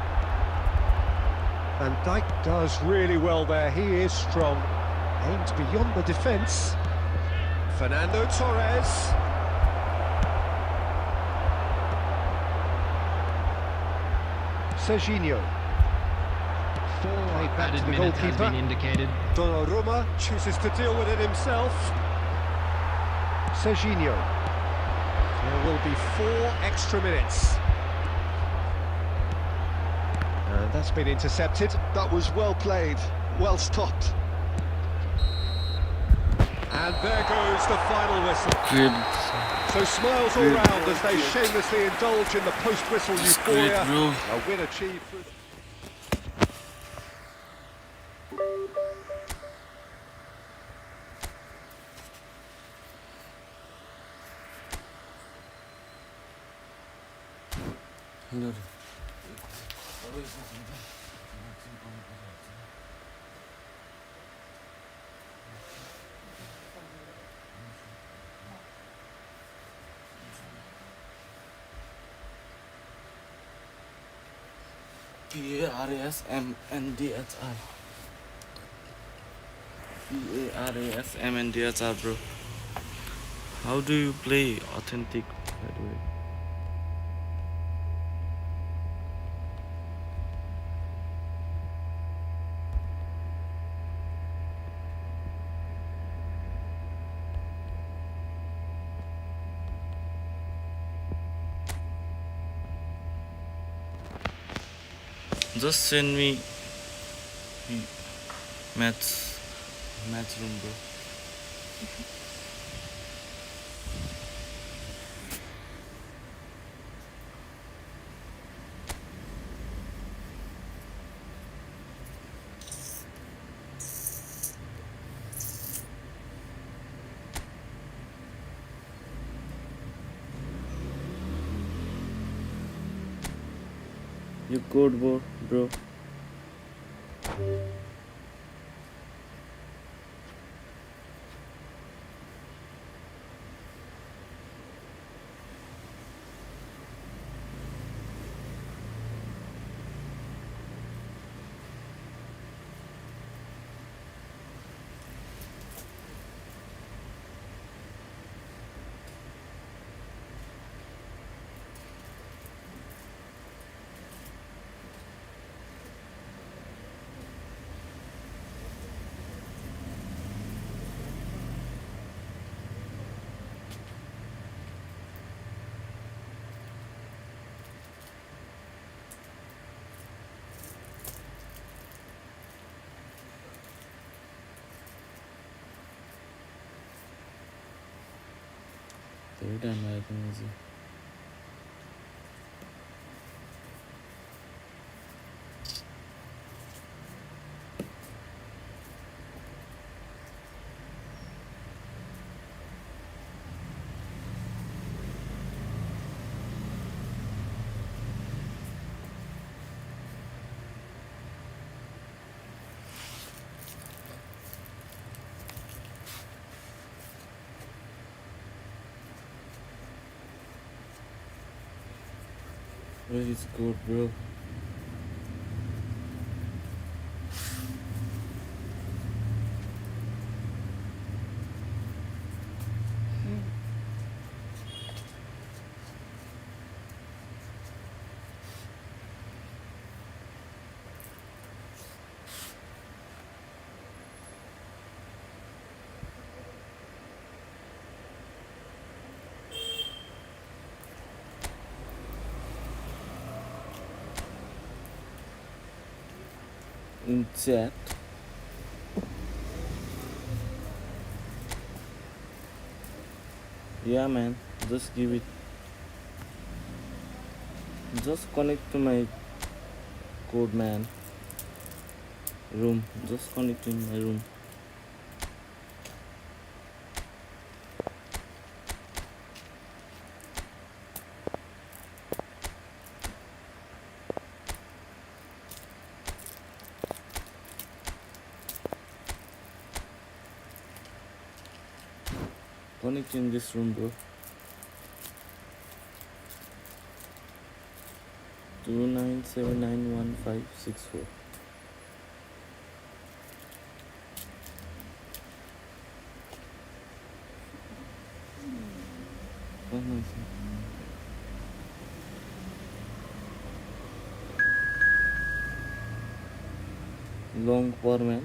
Van Dijk does really well there. He is strong. Aims beyond the defence. Fernando Torres. Serginho. 4 back to added the minutes has goalkeeper. been indicated. Donnarumma chooses to deal with it himself. Serginho. There will be 4 extra minutes. And that's been intercepted. That was well played, well stopped. And there goes the final whistle. So smiles all round as they shamelessly indulge in the post-whistle euphoria. bro. A win achieved through... PARASMNDHR. PARASMNDHR, bro. How do you play authentic, by the way? Just send me match room, bro. You code, bro. Very done, I can easy. Where is good, bro? In chat. Yeah, man, just give it. Just connect to my code, man. Room. Just connect in my room. Connect in this room, bro. 29791564. Long for man.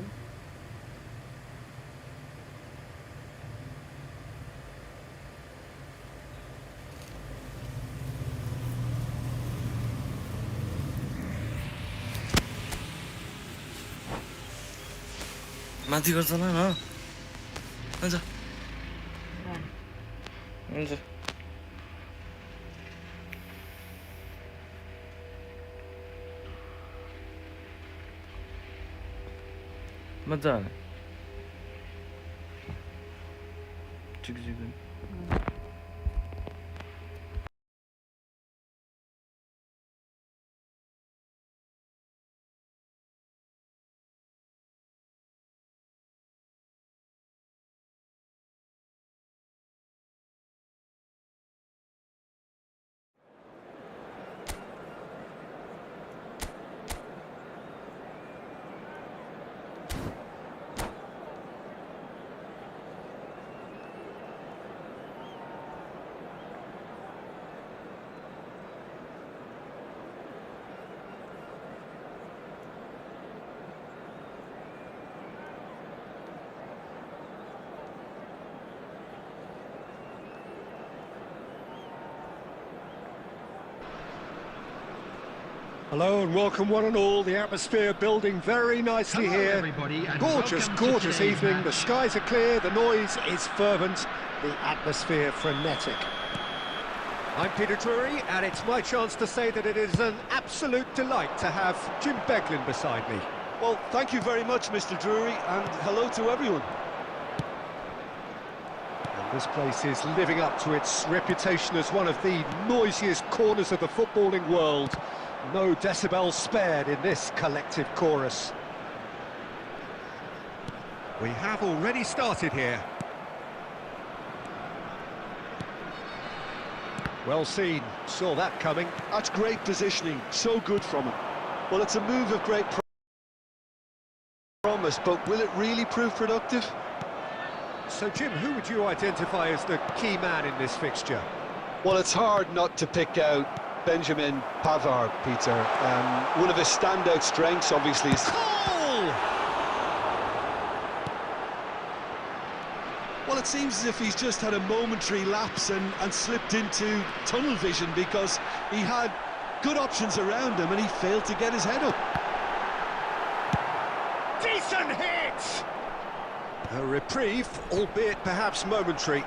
माथि गर्छ न हुन्छ हुन्छ मजा आने chicken Hello and welcome one and all. The atmosphere building very nicely Hello, here. everybody, and Gorgeous, welcome to gorgeous today's evening. match. The skies are clear, the noise is fervent, the atmosphere frenetic. I'm Peter Drury, and it's my chance to say that it is an absolute delight to have Jim Beglin beside me. Well, thank you very much, Mr. Drury, and hello to everyone. And this place is living up to its reputation as one of the noisiest corners of the footballing world. No decibels spared in this collective chorus. We have already started here. Well seen, saw that coming. That's great positioning, so good from him. Well, it's a move of great promise, but will it really prove productive? So Jim, who would you identify as the key man in this fixture? Well, it's hard not to pick out Benjamin Pavard, Peter. One of his standout strengths, obviously, is... Goal! Well, it seems as if he's just had a momentary lapse and slipped into tunnel vision because he had good options around him and he failed to get his head up. Decent hit! A reprieve, albeit perhaps momentary.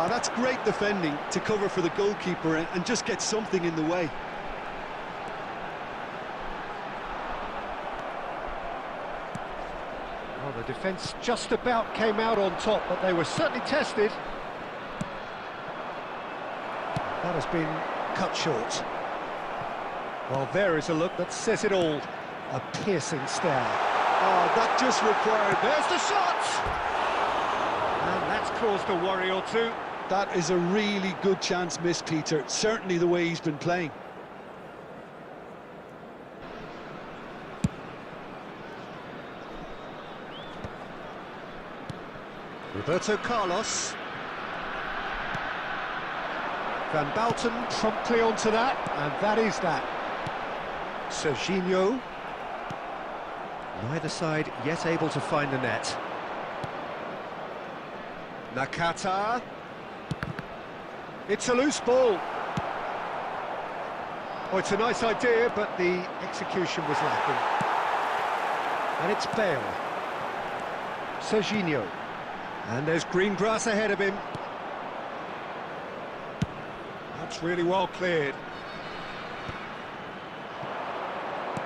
That's great defending to cover for the goalkeeper and just get something in the way. Well, the defence just about came out on top, but they were certainly tested. That has been cut short. Well, there is a look that says it all. A piercing stare. Oh, that just required... There's the shot! And that's caused a worry or two. That is a really good chance missed, Peter. Certainly the way he's been playing. Roberto Carlos. Van Bouten promptly onto that, and that is that. Serginho. Neither side yet able to find the net. Nakata. It's a loose ball. Oh, it's a nice idea, but the execution was lacking. And it's Bale. Serginho. And there's green grass ahead of him. That's really well cleared.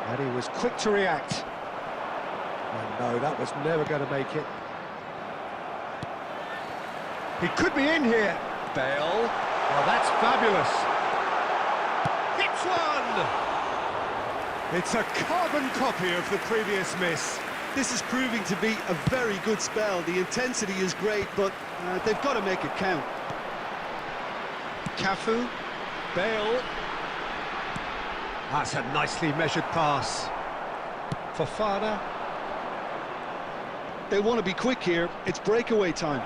And he was quick to react. And no, that was never going to make it. He could be in here. Bale. Oh, that's fabulous. Hits one! It's a carbon copy of the previous miss. This is proving to be a very good spell. The intensity is great, but they've got to make it count. Cafu. Bale. That's a nicely measured pass. Fofana. They want to be quick here. It's breakaway time.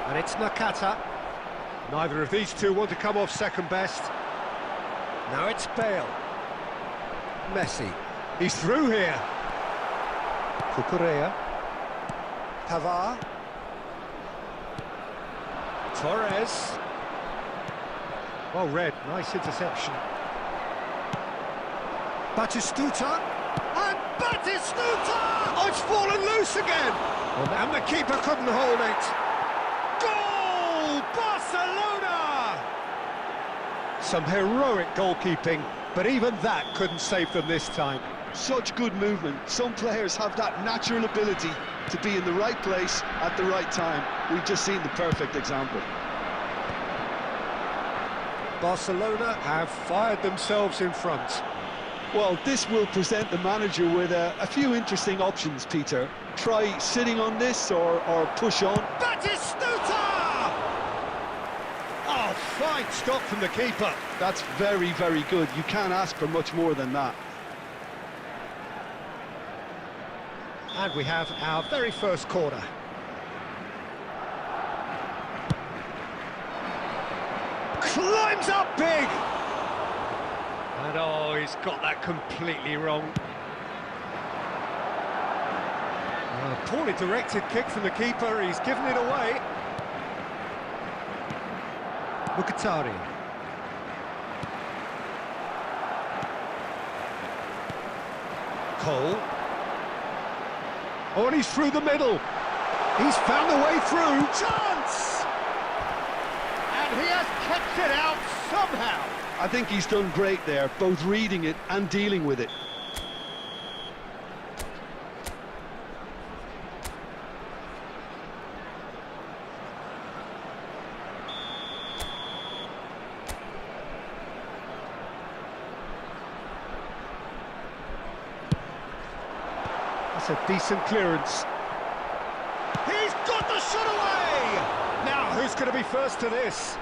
And it's Nakata. Neither of these two want to come off second best. Now it's Bale. Messi. He's through here. Cucurella. Pavard. Torres. Well read, nice interception. Batistuta. And Batistuta! Oh, it's fallen loose again! Well, and the keeper couldn't hold it. Goal! Barcelona! Some heroic goalkeeping, but even that couldn't save them this time. Such good movement. Some players have that natural ability to be in the right place at the right time. We've just seen the perfect example. Barcelona have fired themselves in front. Well, this will present the manager with a few interesting options, Peter. Try sitting on this or push on. Batistuta! Oh, fine stop from the keeper. That's very, very good. You can't ask for much more than that. And we have our very first corner. Climbs up big! And oh, he's got that completely wrong. A poorly directed kick from the keeper, he's given it away. Mkhitaryan. Cole. Oh, and he's through the middle. He's found a way through. Chance! And he has kept it out somehow. I think he's done great there, both reading it and dealing with it. That's a decent clearance. He's got the shot away! Now, who's going to be first to this?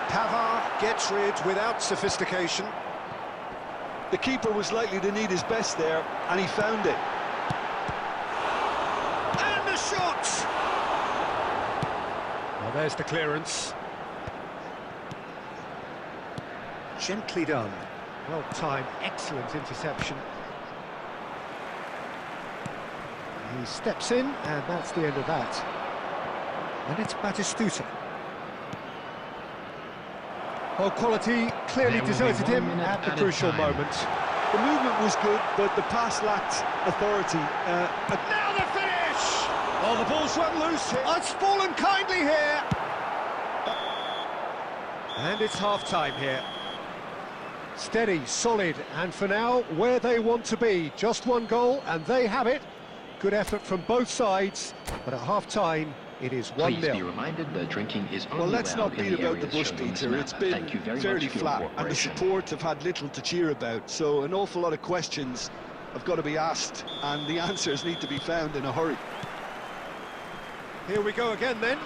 Pavard gets rid without sophistication. The keeper was likely to need his best there, and he found it. And the shot! Well, there's the clearance. Gently done. Well timed, excellent interception. He steps in, and that's the end of that. And it's Batistuta. Well, quality clearly There will be deserted 1 him minute at the at a crucial time. moment. The movement was good, but the pass lacked authority. Now the finish! Oh, the ball's run loose here. It's fallen kindly here. And it's half-time here. Steady, solid, and for now, where they want to be. Just one goal, and they have it. Good effort from both sides, but at half-time, it is 1-0. Please be reminded that drinking is only Well, let's allowed not in beat the about the areas bush, shown on this Peter. map. It's been Thank you very fairly much for your flat, and the cooperation. support have had little to cheer about, so an awful lot of questions have got to be asked, and the answers need to be found in a hurry. Here we go again, then.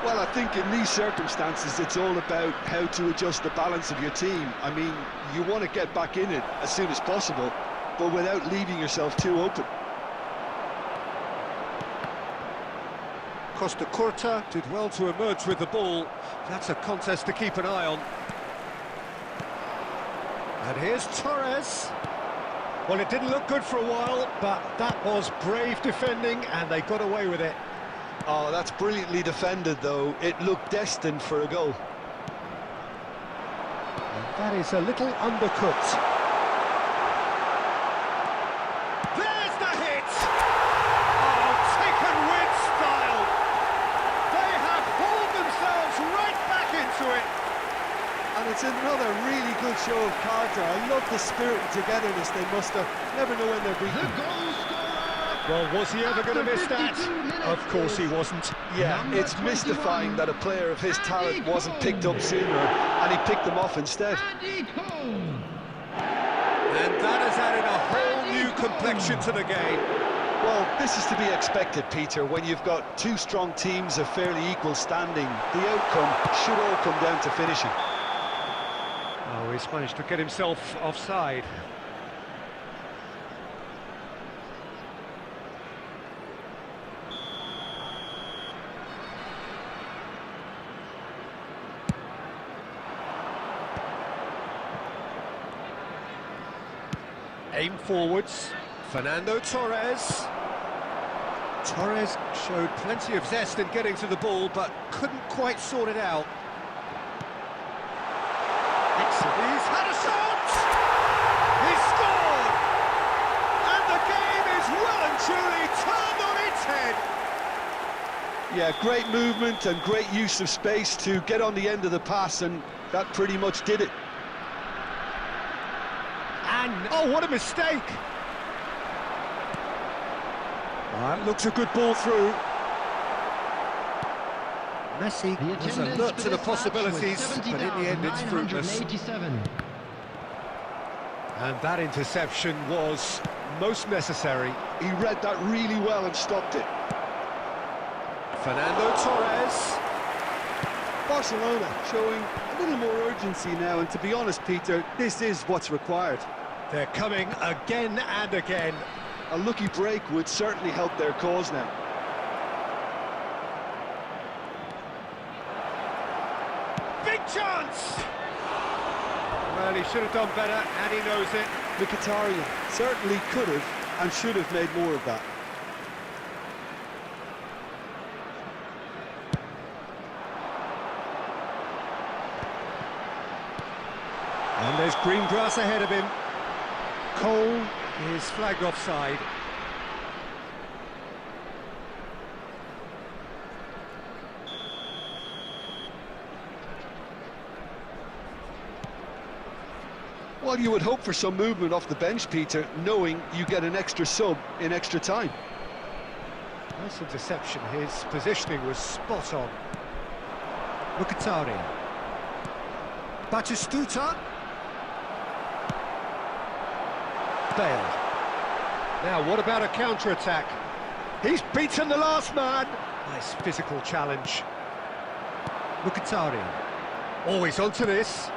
Well, I think in these circumstances, it's all about how to adjust the balance of your team. I mean, you want to get back in it as soon as possible, but without leaving yourself too open. Costa Curta did well to emerge with the ball. That's a contest to keep an eye on. And here's Torres. Well, it didn't look good for a while, but that was brave defending, and they got away with it. Oh, that's brilliantly defended, though. It looked destined for a goal. And that is a little undercooked. There's the hit! Oh, taken with style! They have hauled themselves right back into it! And it's another really good show of character. I love the spirit and togetherness they must have. Never know when they're The beaten. goal scorer! Well, was he ever going to miss that? 52 minutes Of course he wasn't. Yeah, Number it's mystifying 21, that a player of his talent Andy wasn't picked Cole. up sooner, and he picked them off instead. Andy Cole! And that has added a whole new complexion to the game. Well, this is to be expected, Peter, when you've got two strong teams of fairly equal standing. The outcome should all come down to finishing. Oh, he's managed to get himself offside. Aim forwards. Fernando Torres. Torres showed plenty of zest in getting to the ball, but couldn't quite sort it out. Excellent. He's had a shot! He's scored! And the game is well and truly turned on its head. Yeah, great movement and great use of space to get on the end of the pass, and that pretty much did it. And, oh, what a mistake! Looks a good ball through. Messi The was attendance alert for to the this match was possibilities, but in the end it's fruitless. 70,987. And that interception was most necessary. He read that really well and stopped it. Fernando Torres. Barcelona showing a little more urgency now, and to be honest, Peter, this is what's required. They're coming again and again. A lucky break would certainly help their cause now. Big chance! Well, he should have done better, and he knows it. Mkhitaryan certainly could have and should have made more of that. And there's green grass ahead of him. Cole is flagged offside. Well, you would hope for some movement off the bench, Peter, knowing you get an extra sub in extra time. Nice interception. His positioning was spot on. Mkhitaryan. Batistuta. Bale. Now, what about a counter-attack? He's beaten the last man. Nice physical challenge. Mkhitaryan. Always onto this.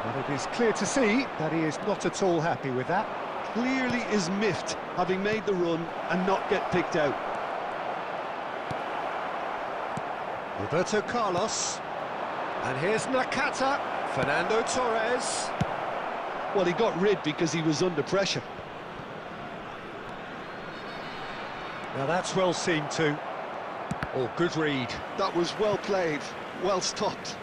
But it is clear to see that he is not at all happy with that. Clearly is miffed, having made the run and not get picked out. Roberto Carlos. And here's Nakata. Fernando Torres. Well, he got rid because he was under pressure. Now that's well seen too. Oh, good read. That was well played, well stopped.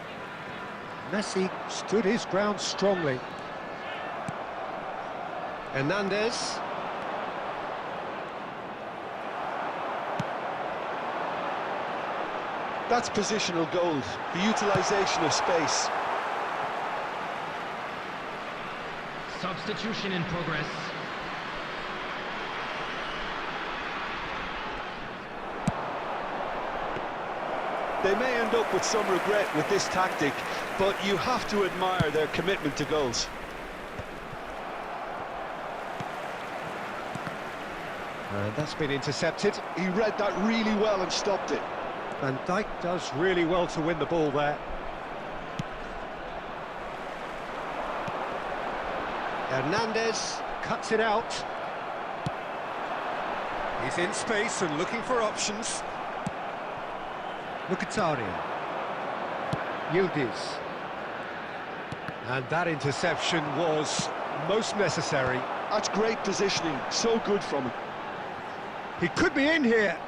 Messi stood his ground strongly. Hernandez. That's positional gold, the utilisation of space. Substitution in progress. They may end up with some regret with this tactic, but you have to admire their commitment to goals. And that's been intercepted. He read that really well and stopped it. Van Dijk does really well to win the ball there. Hernandez cuts it out. He's in space and looking for options. Mkhitaryan. Yildiz. And that interception was most necessary. That's great positioning, so good from him. He could be in here.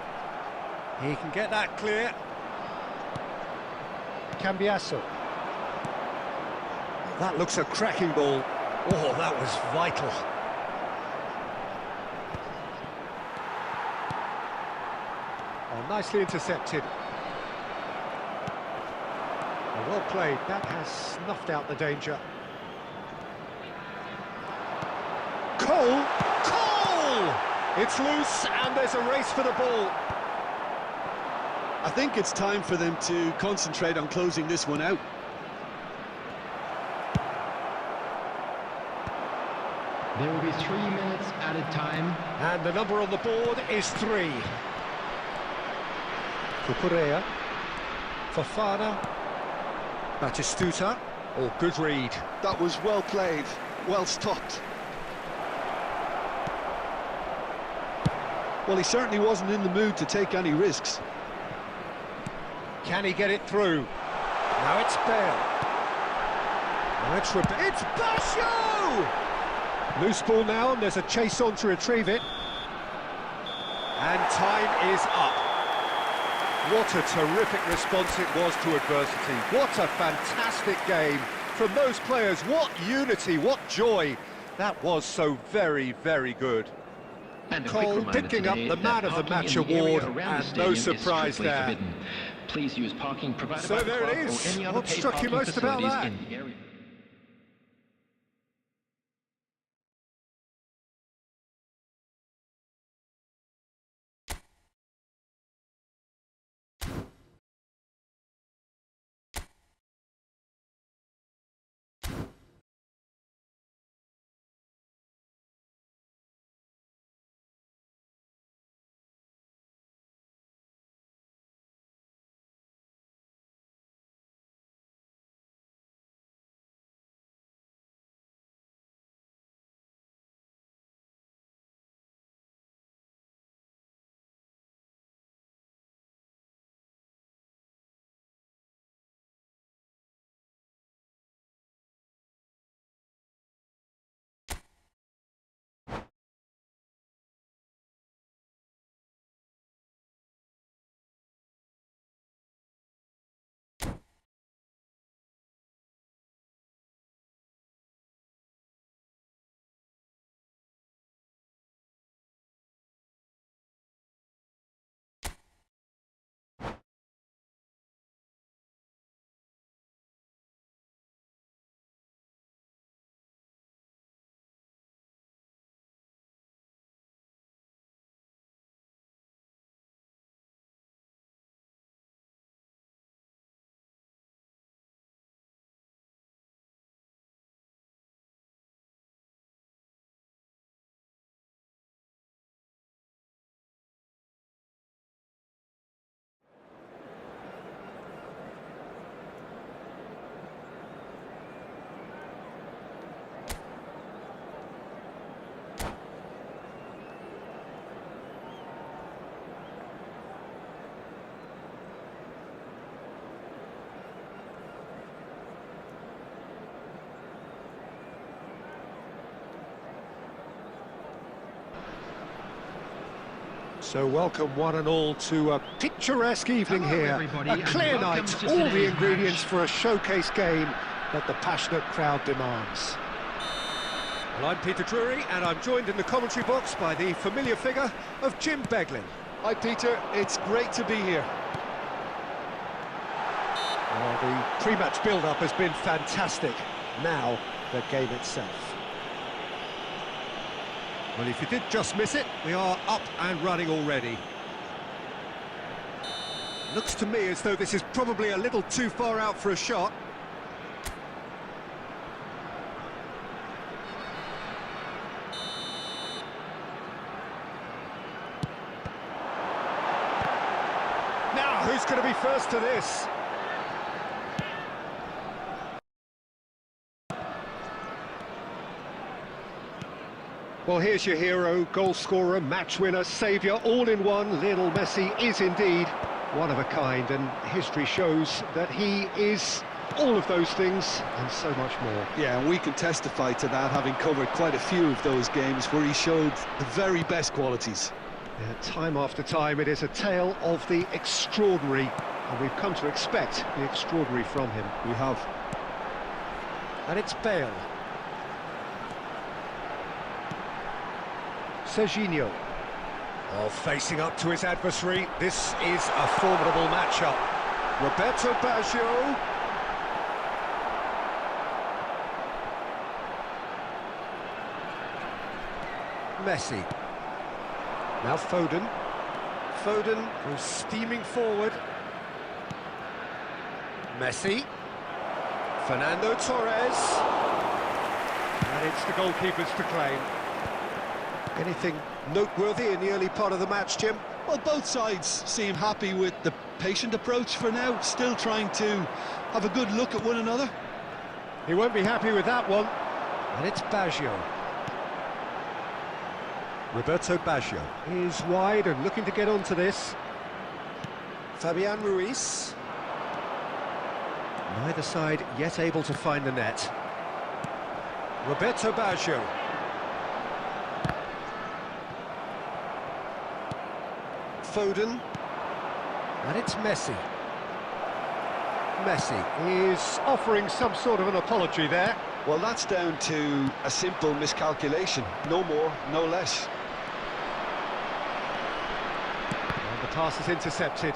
He can get that clear. Cambiasso. That looks a cracking ball. Oh, that was vital. Oh, nicely intercepted. Oh, well played. That has snuffed out the danger. Cole! Cole! It's loose and there's a race for the ball. I think it's time for them to concentrate on closing this one out. There will be 3 minutes added time. And the number on the board is 3. Cucurella. Fofana. Batistuta. Oh, good read. That was well played, well stopped. Well, he certainly wasn't in the mood to take any risks. Can he get it through? Now it's Bale. Now it's Basho! Loose ball now, and there's a chase on to retrieve it. And time is up. What a terrific response it was to adversity. What a fantastic game from those players. What unity, what joy. That was so very, very good. And a quick Cole reminder picking up today the that Man of the parking Match in the area award, around the and stadium no is surprise strictly there. forbidden. Please use parking provided So by the there it club is. or any other What paid struck you parking most about facilities that? in the area. So welcome one and all to a picturesque evening Hello, here. everybody, A and clear welcome night, to all the today's ingredients match. for a showcase game that the passionate crowd demands. Well, I'm Peter Drury, and I'm joined in the commentary box by the familiar figure of Jim Beglin. Hi Peter, it's great to be here. Well, the pre-match build-up has been fantastic. Now, the game itself. Well, if you did just miss it, we are up and running already. Looks to me as though this is probably a little too far out for a shot. Now, who's going to be first to this? Well, here's your hero, goal scorer, match winner, saviour, all in one. Lionel Messi is indeed one of a kind, and history shows that he is all of those things and so much more. Yeah, and we can testify to that, having covered quite a few of those games where he showed the very best qualities. Yeah, time after time, it is a tale of the extraordinary, and we've come to expect the extraordinary from him. We have. And it's Bale. Serginho. Oh, facing up to his adversary, this is a formidable matchup. Roberto Baggio. Messi. Now Foden. Foden goes steaming forward. Messi. Fernando Torres. And it's the goalkeepers to claim. Anything noteworthy in the early part of the match, Jim? Well, both sides seem happy with the patient approach for now, still trying to have a good look at one another. He won't be happy with that one. And it's Baggio. Roberto Baggio is wide and looking to get onto this. Fabian Ruiz. Neither side yet able to find the net. Roberto Baggio. Foden. And it's Messi. Messi is offering some sort of an apology there. Well, that's down to a simple miscalculation. No more, no less. pass is intercepted.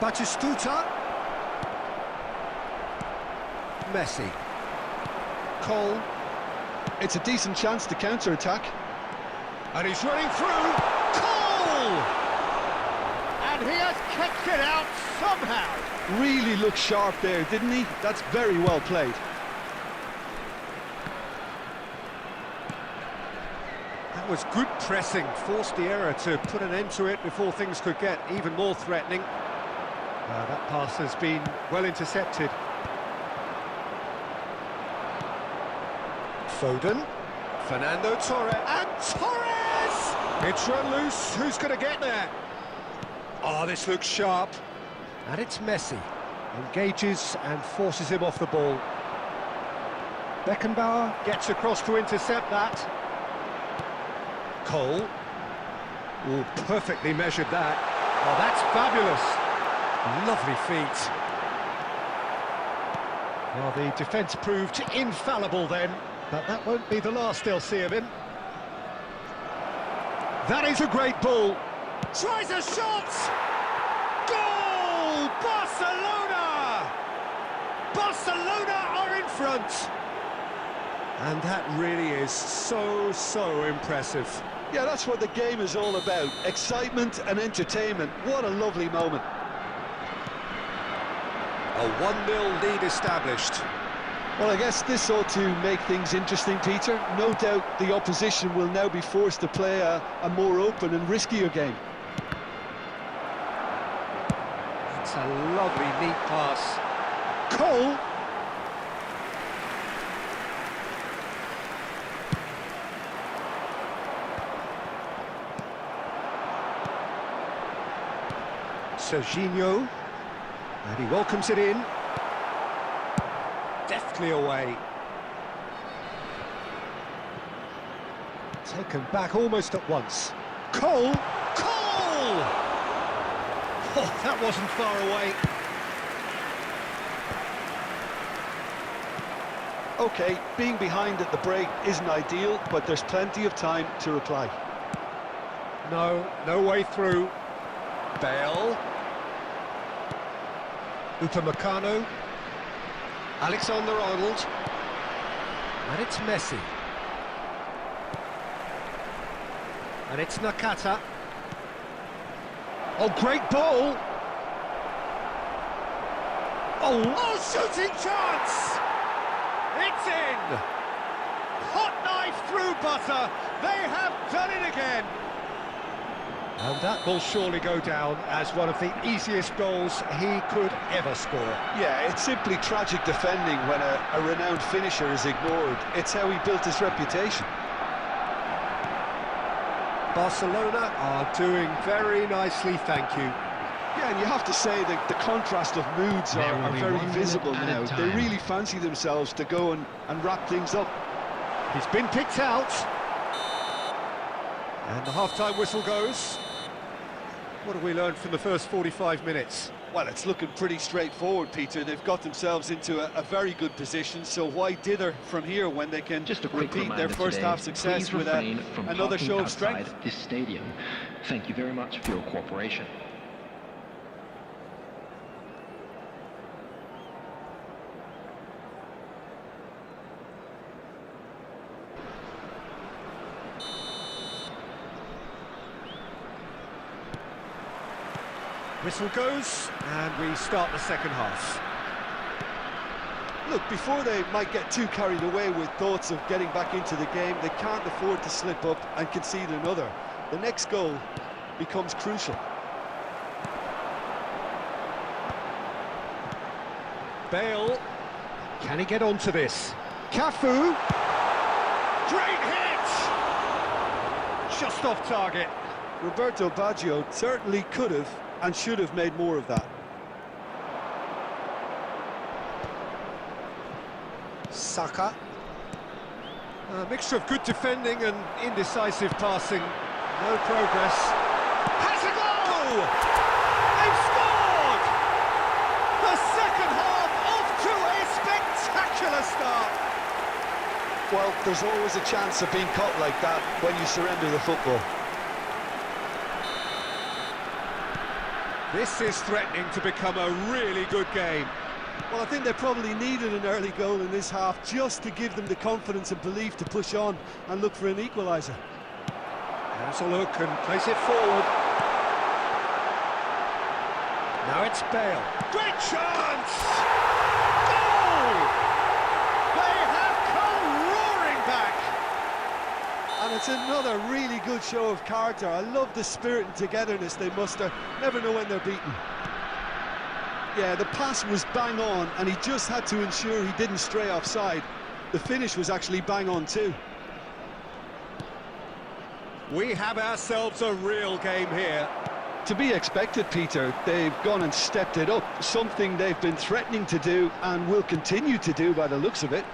Batistuta. Messi. Cole. It's a decent chance to counter-attack. And he's running through. Cole! And he has kept it out somehow. Really looked sharp there, didn't he? That's very well played. That was good pressing, forced the error to put an end to it before things could get even more threatening. That pass has been well intercepted. Foden, Fernando Torres, and Torres! It's run loose, who's going to get there? Oh, this looks sharp. And it's Messi. Engages and forces him off the ball. Beckenbauer gets across to intercept that. Cole. Oh, perfectly measured that. Oh, that's fabulous. Lovely feet. Well, the defence proved infallible then, but that won't be the last they'll see of him. That is a great ball. Tries a shot! Goal! Barcelona! Barcelona are in front. And that really is so impressive. Yeah, that's what the game is all about. Excitement and entertainment. What a lovely moment. A 1-0 lead established. Well, I guess this ought to make things interesting, Peter. No doubt the opposition will now be forced to play a more open and riskier game. It's a lovely, neat pass. Cole! Serginho, and he welcomes it in. Deftly away. Taken back almost at once. Cole! Cole! Oh, that wasn't far away. OK, being behind at the break isn't ideal, but there's plenty of time to reply. No way through. Bale. Upamecano, Alexander-Arnold, and it's Messi. And it's Nakata. Oh, great ball! Oh, shooting chance! It's in! Hot knife through butter, they have done it again! And that will surely go down as one of the easiest goals he could ever score. Yeah, it's simply tragic defending when a renowned finisher is ignored. It's how he built his reputation. Barcelona are doing very nicely, thank you. Yeah, and you have to say that the contrast of moods are very visible now. They really fancy themselves to go and wrap things up. He's been picked out. And the half-time whistle goes. What have we learned from the first 45 minutes? Well, it's looking pretty straightforward, Peter. They've got themselves into a very good position, so why dither from here when they can Just a quick repeat their first today, half success please with refrain from another parking show of outside strength? this stadium. Thank you very much for your cooperation. Whistle goes, and we start the second half. Look, before they might get too carried away with thoughts of getting back into the game, they can't afford to slip up and concede another. The next goal becomes crucial. Bale, can he get onto this? Cafu, great hit! Just off target. Roberto Baggio certainly could have and should have made more of that. Saka. A mixture of good defending and indecisive passing. No progress. Has a goal! They've scored! The second half off to a spectacular start. Well, There's always a chance of being caught like that when you surrender the football. This is threatening to become a really good game. Well, I think they probably needed an early goal in this half just to give them the confidence and belief to push on and look for an equaliser. Has a look and place it forward. Now it's Bale. Great chance! Goal! They have come roaring back! And it's another really good show of character. I love the spirit and togetherness they muster. Never know when they're beaten. Yeah, the pass was bang on, and he just had to ensure he didn't stray offside. The finish was actually bang on too. We have ourselves a real game here. To be expected, Peter. They've gone and stepped it up, something they've been threatening to do and will continue to do by the looks of it.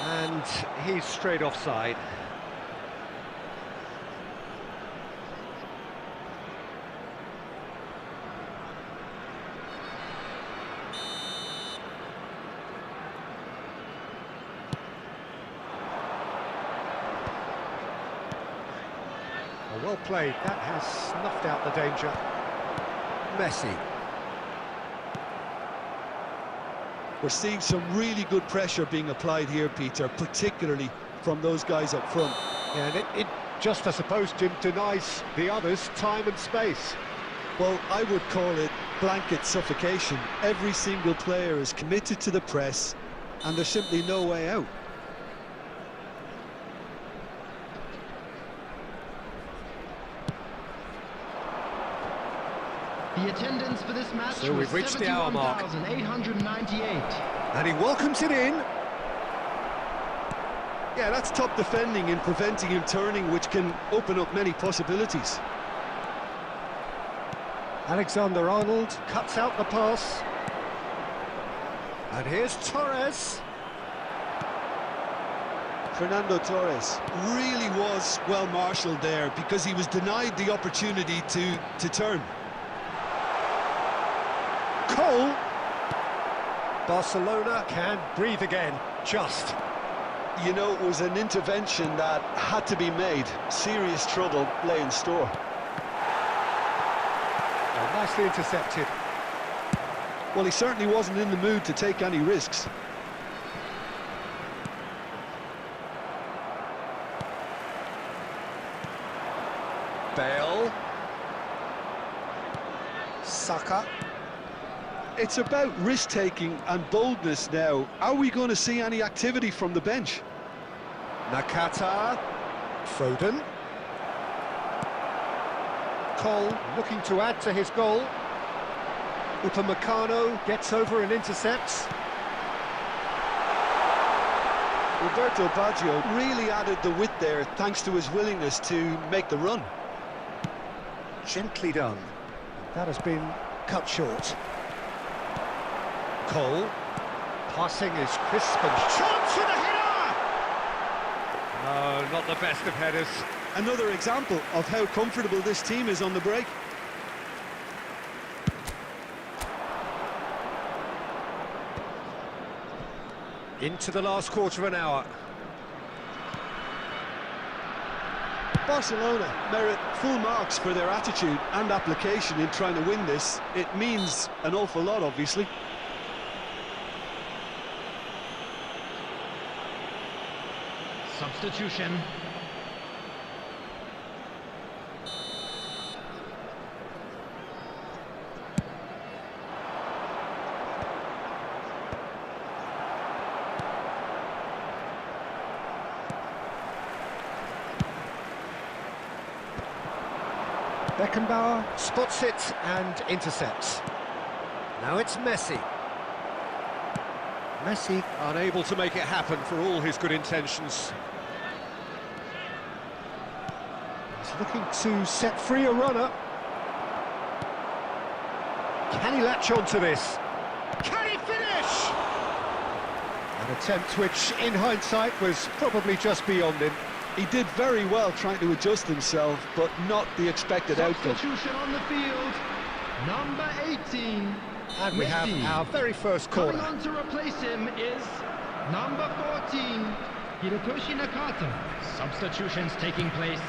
And he's straight offside. Well played, that has snuffed out the danger. Messi. We're seeing some really good pressure being applied here, Peter, particularly from those guys up front. Yeah, and it just, I suppose, Jim, denies the others time and space. Well, I would call it blanket suffocation. Every single player is committed to the press, and there's simply no way out. The attendance for this match So was we've reached the hour mark. 71,898. And he welcomes it in. Yeah, that's top defending and preventing him turning, which can open up many possibilities. Alexander-Arnold cuts out the pass. And here's Torres. Fernando Torres really was well marshalled there because he was denied the opportunity to turn. Cole. Barcelona can breathe again, just. You know, it was an intervention that had to be made. Serious trouble lay in store. Oh, nicely intercepted. Well, he certainly wasn't in the mood to take any risks. Bale. Saka. It's about risk-taking and boldness now. Are we going to see any activity from the bench? Nakata. Foden. Cole looking to add to his goal. Upamecano gets over and intercepts. Roberto Baggio really added the width there thanks to his willingness to make the run. Gently done. That has been cut short. Cole. Passing is crisp and chance for the header! No, not the best of headers. Another example of how comfortable this team is on the break. Into the last quarter of an hour. Barcelona merit full marks for their attitude and application in trying to win this. It means an awful lot, obviously. Substitution. Beckenbauer spots it and intercepts. Now it's Messi. Messi unable to make it happen for all his good intentions. He's looking to set free a runner. Can he latch on to this? Can he finish? An attempt which, in hindsight, was probably just beyond him. He did very well trying to adjust himself, but not the expected outcome. Substitution on the field. Number 18. And we have Messi. our very first Coming corner. on to replace him is number 14, Hirotoshi Nakata. Substitutions taking place.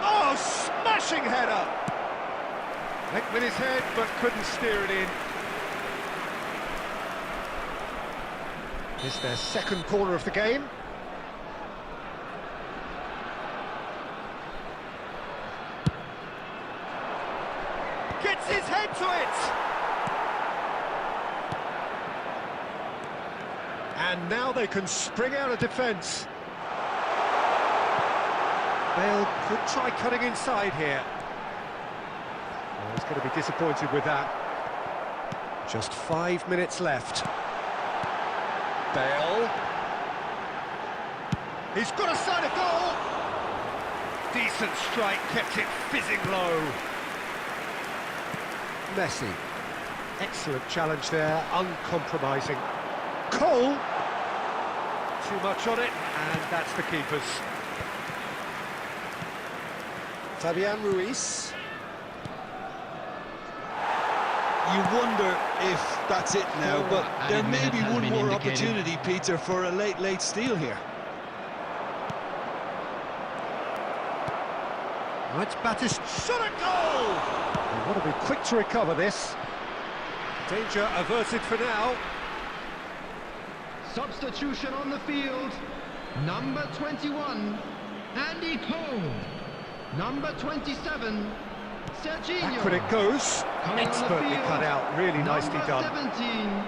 Oh, smashing header! Went with his head, but couldn't steer it in. It's their second corner of the game. Gets his head to it! And now they can spring out of defence. Bale could try cutting inside here. Oh, he's going to be disappointed with that. Just 5 minutes left. Bale. He's got a sight of goal. Decent strike, kept it fizzing low. Messi. Excellent challenge there, uncompromising. Cole. Too much on it, and that's the keeper's. Fabian Ruiz. You wonder if that's it now, but there may be one more opportunity, Peter, for a late steal here. Oh, it's Battis, shot a goal! They want to be quick to recover this. Danger averted for now. Substitution on the field. Number 21, Andy Cole. Number 27, Serginho. Backward it goes. Coming on the Expertly field, cut out, really nicely number done. 17,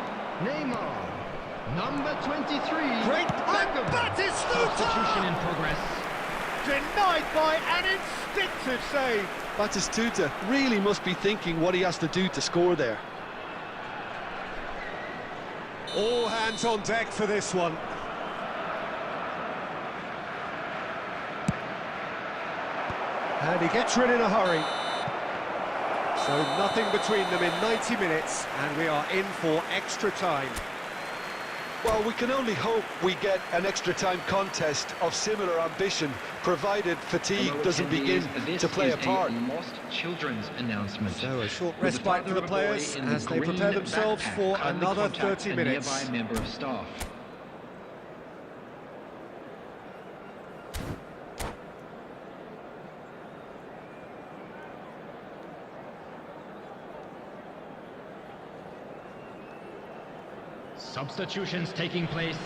Neymar. Number 23, Great, Beckham. Battis Substitution in progress. Denied by an instinctive save. Batistuta really must be thinking what he has to do to score there. All hands on deck for this one. And he gets rid in a hurry. So nothing between them in 90 minutes, and we are in for extra time. Well, we can only hope we get an extra time contest of similar ambition, provided fatigue Hello, doesn't begin attendees. This to play is a part. Lost children's announcement. So a short With the respite for father the of a boy players in the as they green prepare themselves backpack. for Kindly another contact 30 a minutes. nearby member of staff. Substitutions taking place.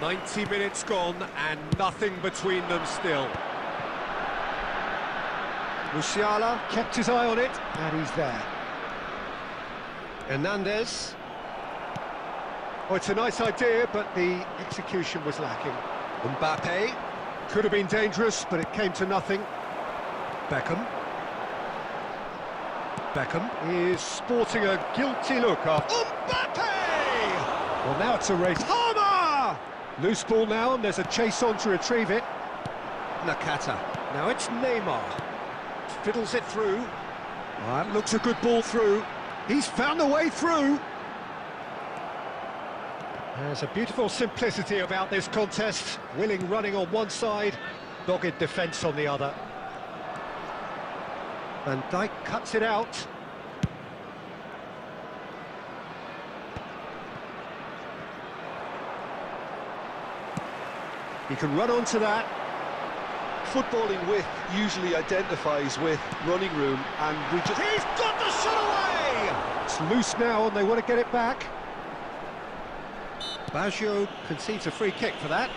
90 minutes gone and nothing between them still. Musiala kept his eye on it and he's there. Hernandez. Oh, it's a nice idea, but the execution was lacking. Mbappe. Could have been dangerous, but it came to nothing. Beckham. Beckham is sporting a guilty look after. Mbappe! Well, now it's a race. Palmer! Loose ball now, and there's a chase on to retrieve it. Nakata. Now it's Neymar. Fiddles it through. That looks a good ball through. He's found a way through. There's a beautiful simplicity about this contest. Willing running on one side, dogged defence on the other. Van Dijk cuts it out. He can run onto that. Footballing width usually identifies with running room, and we just... He's got the shot away! It's loose now and they want to get it back. Baggio concedes a free kick for that.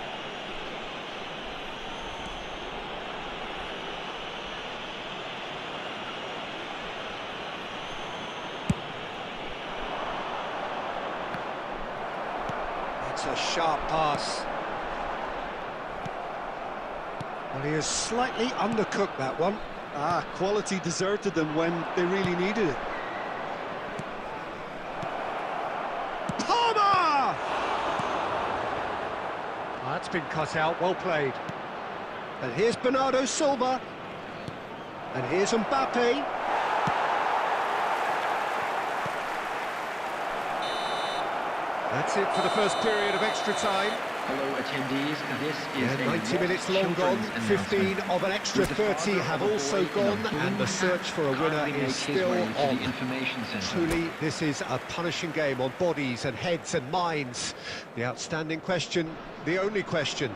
It's a sharp pass. Well, he has slightly undercooked that one. Quality deserted them when they really needed it. Palmer! That's been cut out, well played. And here's Bernardo Silva. And here's Mbappe. That's it for the first period of extra time. Hello, attendees. This is Yeah, 90 minutes long gone, 15 of an extra 30 have also gone, and the search for a winner is still on. Truly, this is a punishing game on bodies and heads and minds. The outstanding question, the only question,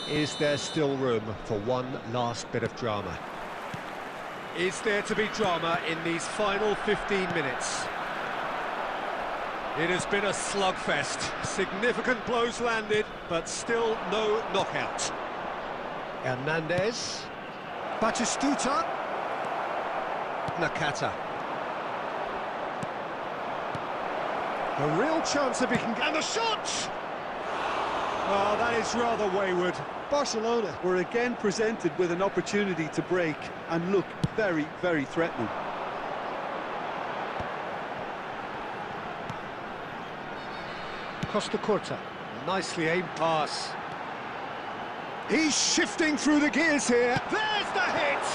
is there still room for one last bit of drama? Is there to be drama in these final 15 minutes? It has been a slugfest. Significant blows landed, but still no knockout. Hernandez. Batistuta. Nakata. A real chance if he can... And the shot! Oh, that is rather wayward. Barcelona were again presented with an opportunity to break and look very, very threatening. Costa Curta, nicely aimed pass. He's shifting through the gears here. There's the hit!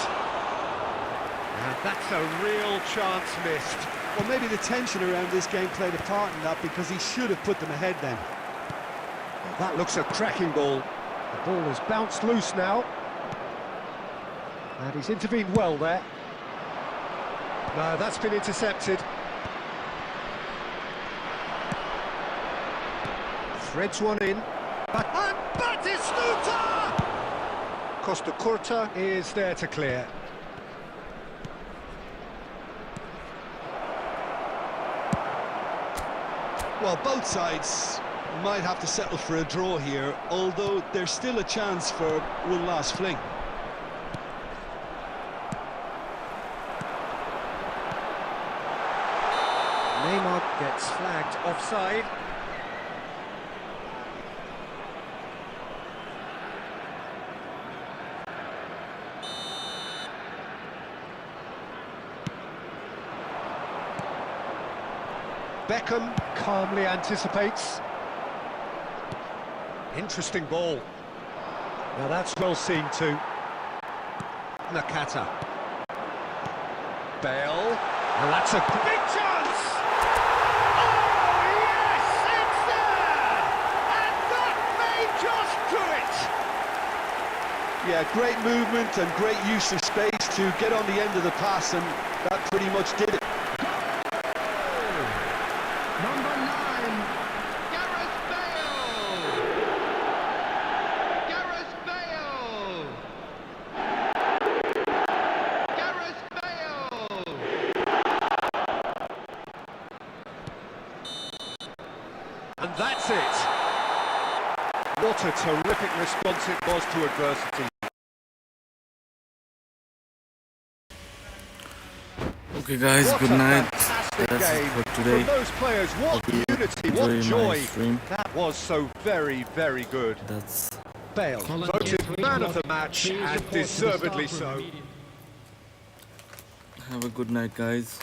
And that's a real chance missed. Well, maybe the tension around this game played a part in that, because he should have put them ahead then. Well, that looks a cracking ball. The ball has bounced loose now. And he's intervened well there. No, that's been intercepted. Threads one in. And Batistuta! Costa Curta is there to clear. Well, both sides might have to settle for a draw here, although there's still a chance for one last fling. Neymar gets flagged offside. Beckham calmly anticipates. Interesting ball. Now that's well seen too. Nakata. Bale. And that's a big chance! Oh, yes! It's there! And that may just do it! Yeah, great movement and great use of space to get on the end of the pass, and that pretty much did it. Number 9, Gareth Bale! Gareth Bale! Gareth Bale! And that's it! What a terrific response it was to adversity. Okay guys, What good a night. fantastic That's it game. for today. From those players, what Hope you unity, what enjoy joy. my stream. That was so very, very good. That's Bale, voted man of the match, and deservedly so. have a good night guys.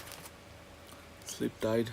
Sleep tight.